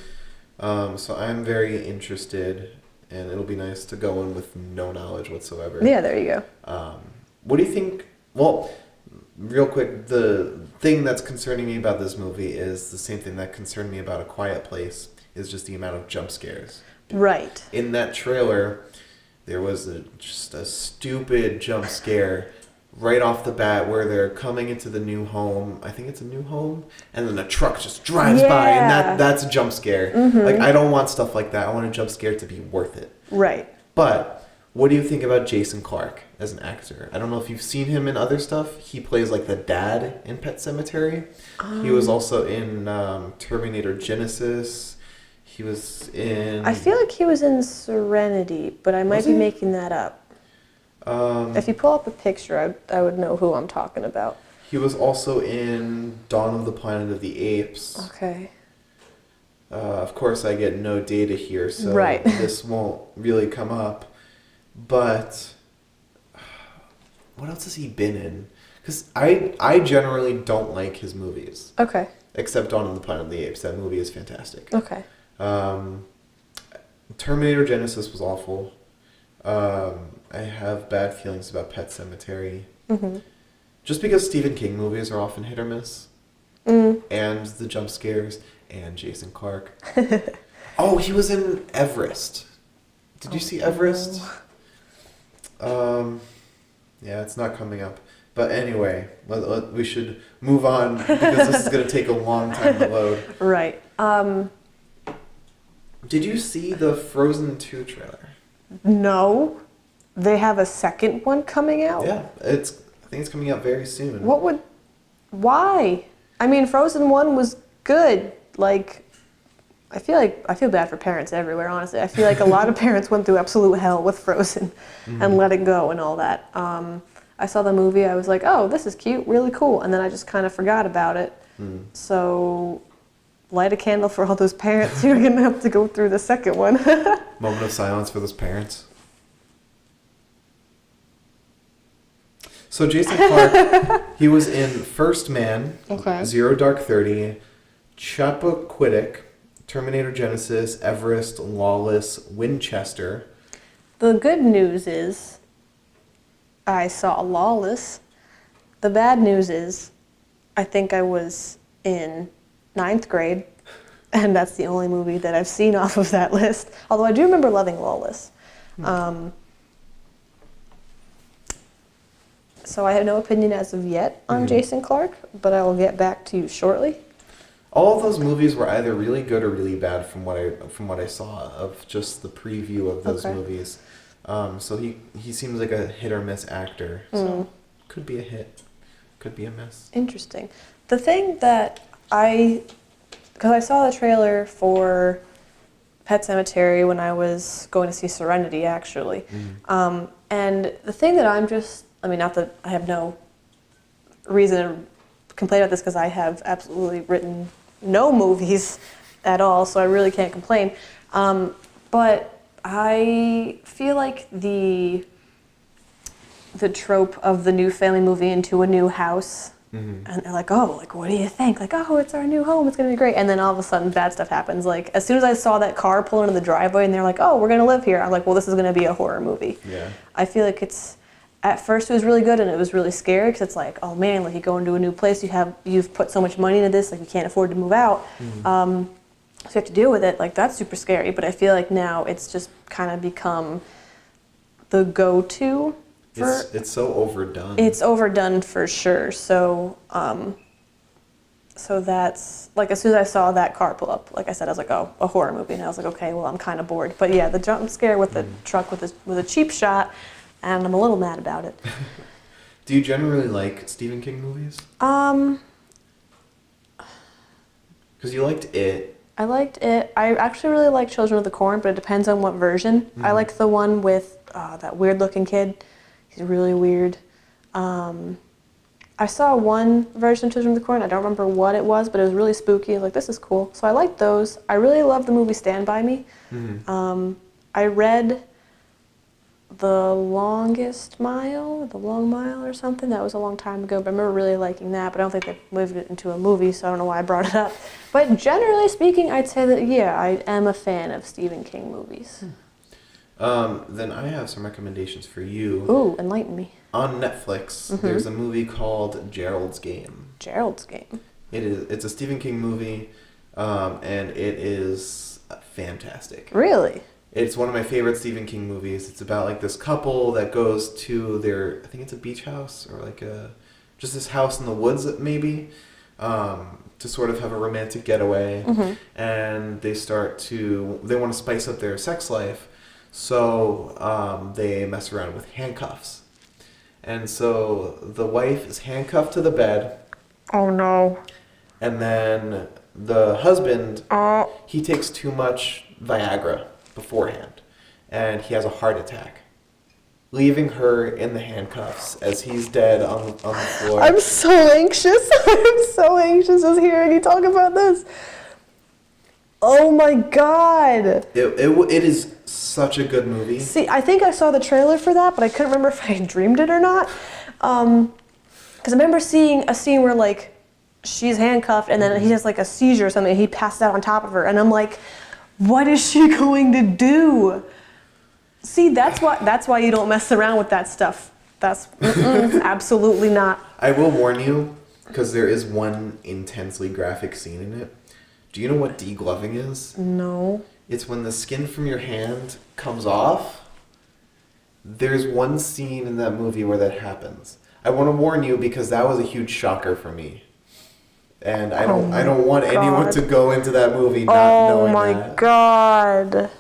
So I'm very interested, and it'll be nice to go in with no knowledge whatsoever. Yeah, there you go. What do you think? Well, real quick, the thing that's concerning me about this movie is the same thing that concerned me about A Quiet Place, is just the amount of jump scares. Right. In that trailer, there was just a stupid jump scare right off the bat where they're coming into the new home. I think it's a new home. And then a truck just drives by, and that's a jump scare. Like, I don't want stuff like that. I want a jump scare to be worth it. Right. But what do you think about Jason Clarke as an actor? I don't know if you've seen him in other stuff. He plays like the dad in Pet Sematary. He was also in Terminator Genesis. He was in... I feel like he was in Serenity, but I might be making that up. If you pull up a picture, I would know who I'm talking about. He was also in Dawn of the Planet of the Apes. Okay. Of course, I get no data here, so right. This won't really come up. But what else has he been in? Because I generally don't like his movies. Okay. Except Dawn of the Planet of the Apes. That movie is fantastic. Okay. Terminator Genesis was awful. I have bad feelings about Pet Sematary. Mm-hmm. Just because Stephen King movies are often hit or miss. Mm. And the jump scares, and Jason Clarke. Oh, he was in Everest. Did you see Everest? Yeah, it's not coming up. But anyway, we should move on because this is going to take a long time to load. Right. Did you see the Frozen 2 trailer? No. They have a second one coming out? Yeah, I think it's coming out very soon. Why? I mean, Frozen 1 was good. Like, I feel bad for parents everywhere, honestly. I feel like a lot of parents went through absolute hell with Frozen and let it go and all that. I saw the movie, I was like, oh, this is cute, really cool. And then I just kind of forgot about it. So, light a candle for all those parents who are going to have to go through the second one. Moment of silence for those parents. So Jason Clarke, he was in First Man, Zero Dark 30, Chappaquiddick, Terminator Genesis, Everest, Lawless, Winchester. The good news is I saw Lawless. The bad news is I think I was in 9th grade, and that's the only movie that I've seen off of that list. Although I do remember loving Lawless. So I have no opinion as of yet on Jason Clarke, but I will get back to you shortly. All of those movies were either really good or really bad from what I saw of just the preview of those movies. So he seems like a hit or miss actor. So could be a hit, could be a miss. Interesting. The thing that because I saw the trailer for Pet Sematary when I was going to see Serenity, actually. And the thing that not that I have no reason to complain about this because I have absolutely written no movies at all, so I really can't complain. But I feel like the trope of the new family moving into a new house, and they're like, oh, like, what do you think? Like, oh, it's our new home, it's going to be great. And then all of a sudden, bad stuff happens. Like, as soon as I saw that car pull into the driveway and they're like, oh, we're going to live here, I'm like, well, this is going to be a horror movie. Yeah. I feel like at first it was really good and it was really scary because it's like, oh man, like you go into a new place, you've put so much money into this, like you can't afford to move out. So you have to deal with it. Like that's super scary. But I feel like now it's just kind of become the go-to. It's so overdone. It's overdone for sure. So so that's like as soon as I saw that car pull up, like I said, I was like, oh, a horror movie, and I was like, okay, well I'm kind of bored. But yeah, the jump scare with the truck with a cheap shot. And I'm a little mad about it. Do you generally like Stephen King movies? Because you liked It. I liked It. I actually really like Children of the Corn, but it depends on what version. I like the one with that weird-looking kid. He's really weird. I saw one version of Children of the Corn. I don't remember what it was, but it was really spooky. I was like, this is cool. So I liked those. I really love the movie Stand By Me. I read The Longest Mile, The Long Mile or something. That was a long time ago, but I remember really liking that, but I don't think they moved it into a movie, so I don't know why I brought it up. But generally speaking, I'd say that, yeah, I am a fan of Stephen King movies. Then I have some recommendations for you. Ooh, enlighten me. On Netflix, there's a movie called Gerald's Game. Gerald's Game. It's a Stephen King movie, and it is fantastic. Really? It's one of my favorite Stephen King movies. It's about like this couple that goes to I think it's a beach house or like just this house in the woods maybe, to sort of have a romantic getaway. And they want to spice up their sex life. So they mess around with handcuffs. And so the wife is handcuffed to the bed. Oh no. And then the husband, he takes too much Viagra beforehand, and he has a heart attack, leaving her in the handcuffs as he's dead on the floor. I'm so anxious. I'm so anxious just hearing you talk about this. Oh my god. It is such a good movie. See, I think I saw the trailer for that, but I couldn't remember if I dreamed it or not. Because I remember seeing a scene where like she's handcuffed and then he has like a seizure or something and he passes out on top of her, and I'm like, What is she going to do? See, that's why you don't mess around with that stuff. That's absolutely not. I will warn you, because there is one intensely graphic scene in it. Do you know what degloving is? No. It's when the skin from your hand comes off. There's one scene in that movie where that happens. I want to warn you because that was a huge shocker for me. And I don't want anyone to go into that movie not knowing that. Oh my god.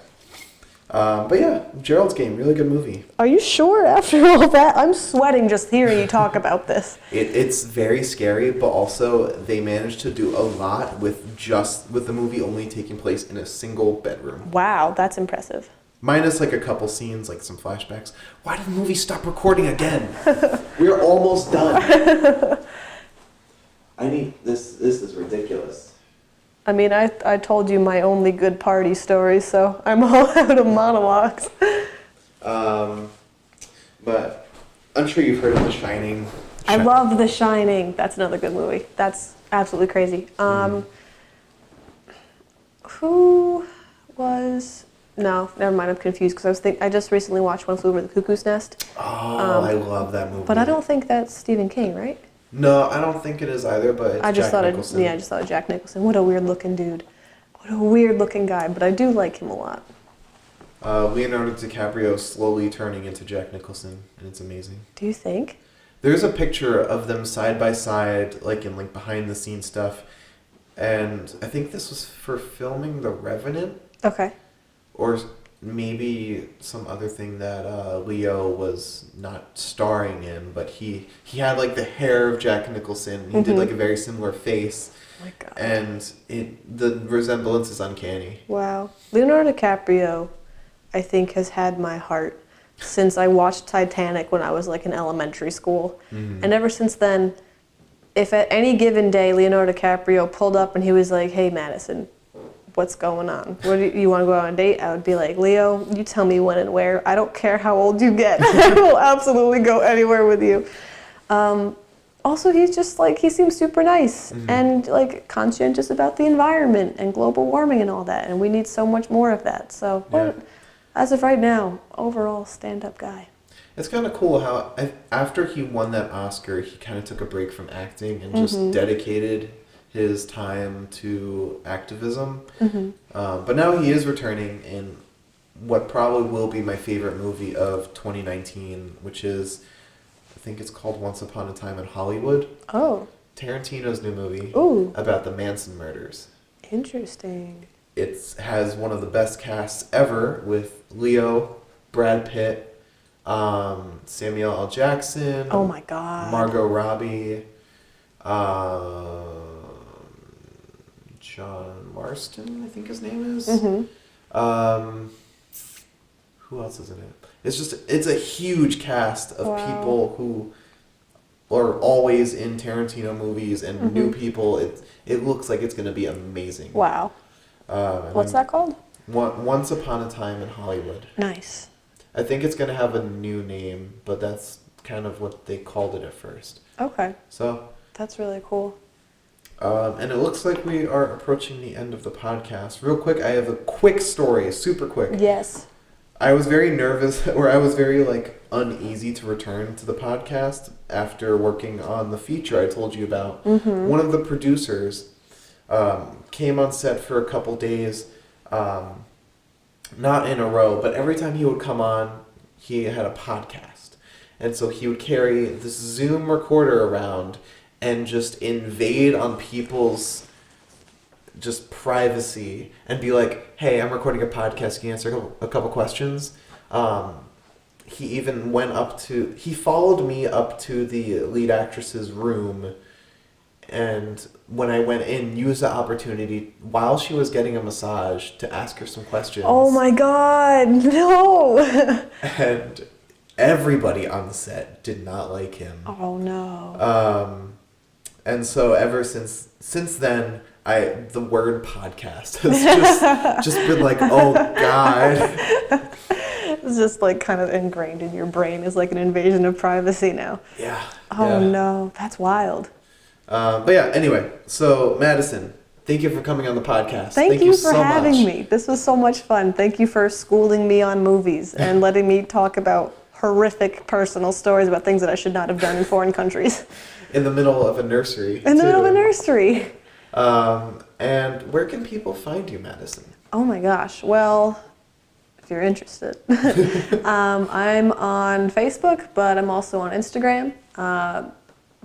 But yeah, Gerald's Game, really good movie. Are you sure after all that? I'm sweating just hearing you talk about this. It's very scary, but also they managed to do a lot with the movie only taking place in a single bedroom. Wow, that's impressive. Minus like a couple scenes, like some flashbacks. Why did the movie stop recording again? We're almost done. I need this. This is ridiculous. I mean, I told you my only good party story, so I'm all out of monologues. But I'm sure you've heard of The Shining. I love The Shining. That's another good movie. That's absolutely crazy. Who was... No, never mind. I'm confused because I just recently watched One Flew Over the Cuckoo's Nest. Oh, I love that movie. But I don't think that's Stephen King, right? No, I don't think it is either, but it's Jack Nicholson. I just thought of Jack Nicholson. What a weird looking dude. What a weird looking guy, but I do like him a lot. Leonardo DiCaprio slowly turning into Jack Nicholson, and it's amazing. Do you think? There's a picture of them side by side, like in like behind the scenes stuff, and I think this was for filming The Revenant. Okay. Or maybe some other thing that Leo was not starring in, but he had like the hair of Jack Nicholson. He did like a very similar face. Oh my God. And the resemblance is uncanny. Wow. Leonardo DiCaprio, I think, has had my heart since I watched Titanic when I was like in elementary school. And ever since then, if at any given day Leonardo DiCaprio pulled up and he was like, "Hey Madison, what's going on? What do you want to go on a date?" I would be like, "Leo, you tell me when and where. I don't care how old you get. I will absolutely go anywhere with you." Also, he's just like, he seems super nice and like conscientious about the environment and global warming and all that. And we need so much more of that. So as of right now, overall stand-up guy. It's kind of cool how after he won that Oscar, he kind of took a break from acting and just dedicated his time to activism. But now he is returning in what probably will be my favorite movie of 2019, which is, I think it's called Once Upon a Time in Hollywood. Oh. Tarantino's new movie about the Manson murders. Interesting. It has one of the best casts ever with Leo, Brad Pitt, Samuel L. Jackson. Oh my God. Margot Robbie. John Marston, I think his name is. Who else is in it? It's a huge cast of people who are always in Tarantino movies and new people. It looks like it's going to be amazing. Wow. What's that called? Once Upon a Time in Hollywood. Nice. I think it's going to have a new name, but that's kind of what they called it at first. Okay. So. That's really cool. And it looks like we are approaching the end of the podcast. Real quick, I have a quick story, super quick. Yes. I was very nervous, or I was very uneasy to return to the podcast after working on the feature I told you about. One of the producers came on set for a couple days, not in a row, but every time he would come on, he had a podcast. And so he would carry this Zoom recorder around and just invade on people's just privacy and be like, "Hey, I'm recording a podcast. Can you answer a couple questions?" He even he followed me up to the lead actress's room, and when I went in, used the opportunity while she was getting a massage to ask her some questions. Oh my God, no! And everybody on the set did not like him. Oh no. And so ever since then, the word podcast has just been like, oh God. It's just kind of ingrained in your brain as an invasion of privacy now. Yeah. Oh no, that's wild. But yeah, anyway, so Madison, thank you for coming on the podcast. Thank you for so having much. me. This was so much fun. Thank you for schooling me on movies and letting me talk about horrific personal stories about things that I should not have done in foreign countries. In the middle of a nursery. In the middle of a nursery. And where can people find you, Madison? Oh my gosh. Well, if you're interested, I'm on Facebook, but I'm also on Instagram.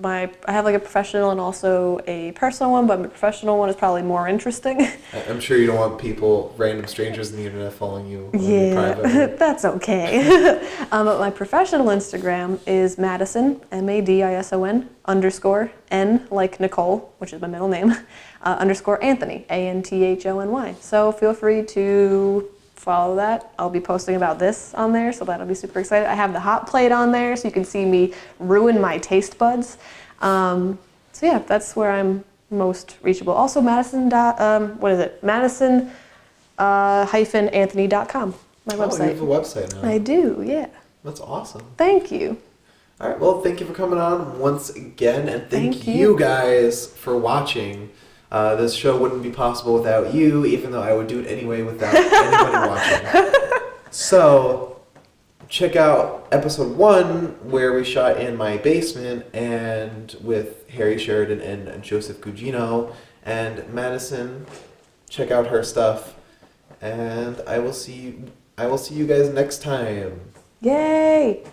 I have like a professional and also a personal one, but my professional one is probably more interesting. I'm sure you don't want people, random strangers on the internet following you. Yeah, that's okay. But my professional Instagram is Madison, Madison _N like Nicole, which is my middle name, _ Anthony, Anthony. So feel free to follow that. I'll be posting about this on there, so that'll be super excited. I have the hot plate on there, so you can see me ruin my taste buds. So yeah, that's where I'm most reachable. Also, Madison. Madison Anthony.com. My website. Oh, you have a website now. I do. Yeah. That's awesome. Thank you. All right. Well, thank you for coming on once again, and thank you. you guys for watching. This show wouldn't be possible without you, even though I would do it anyway without anybody watching. So, check out episode 1, where we shot in my basement and with Harry Sheridan and Joseph Gugino. And Madison, check out her stuff. And I will see you guys next time. Yay!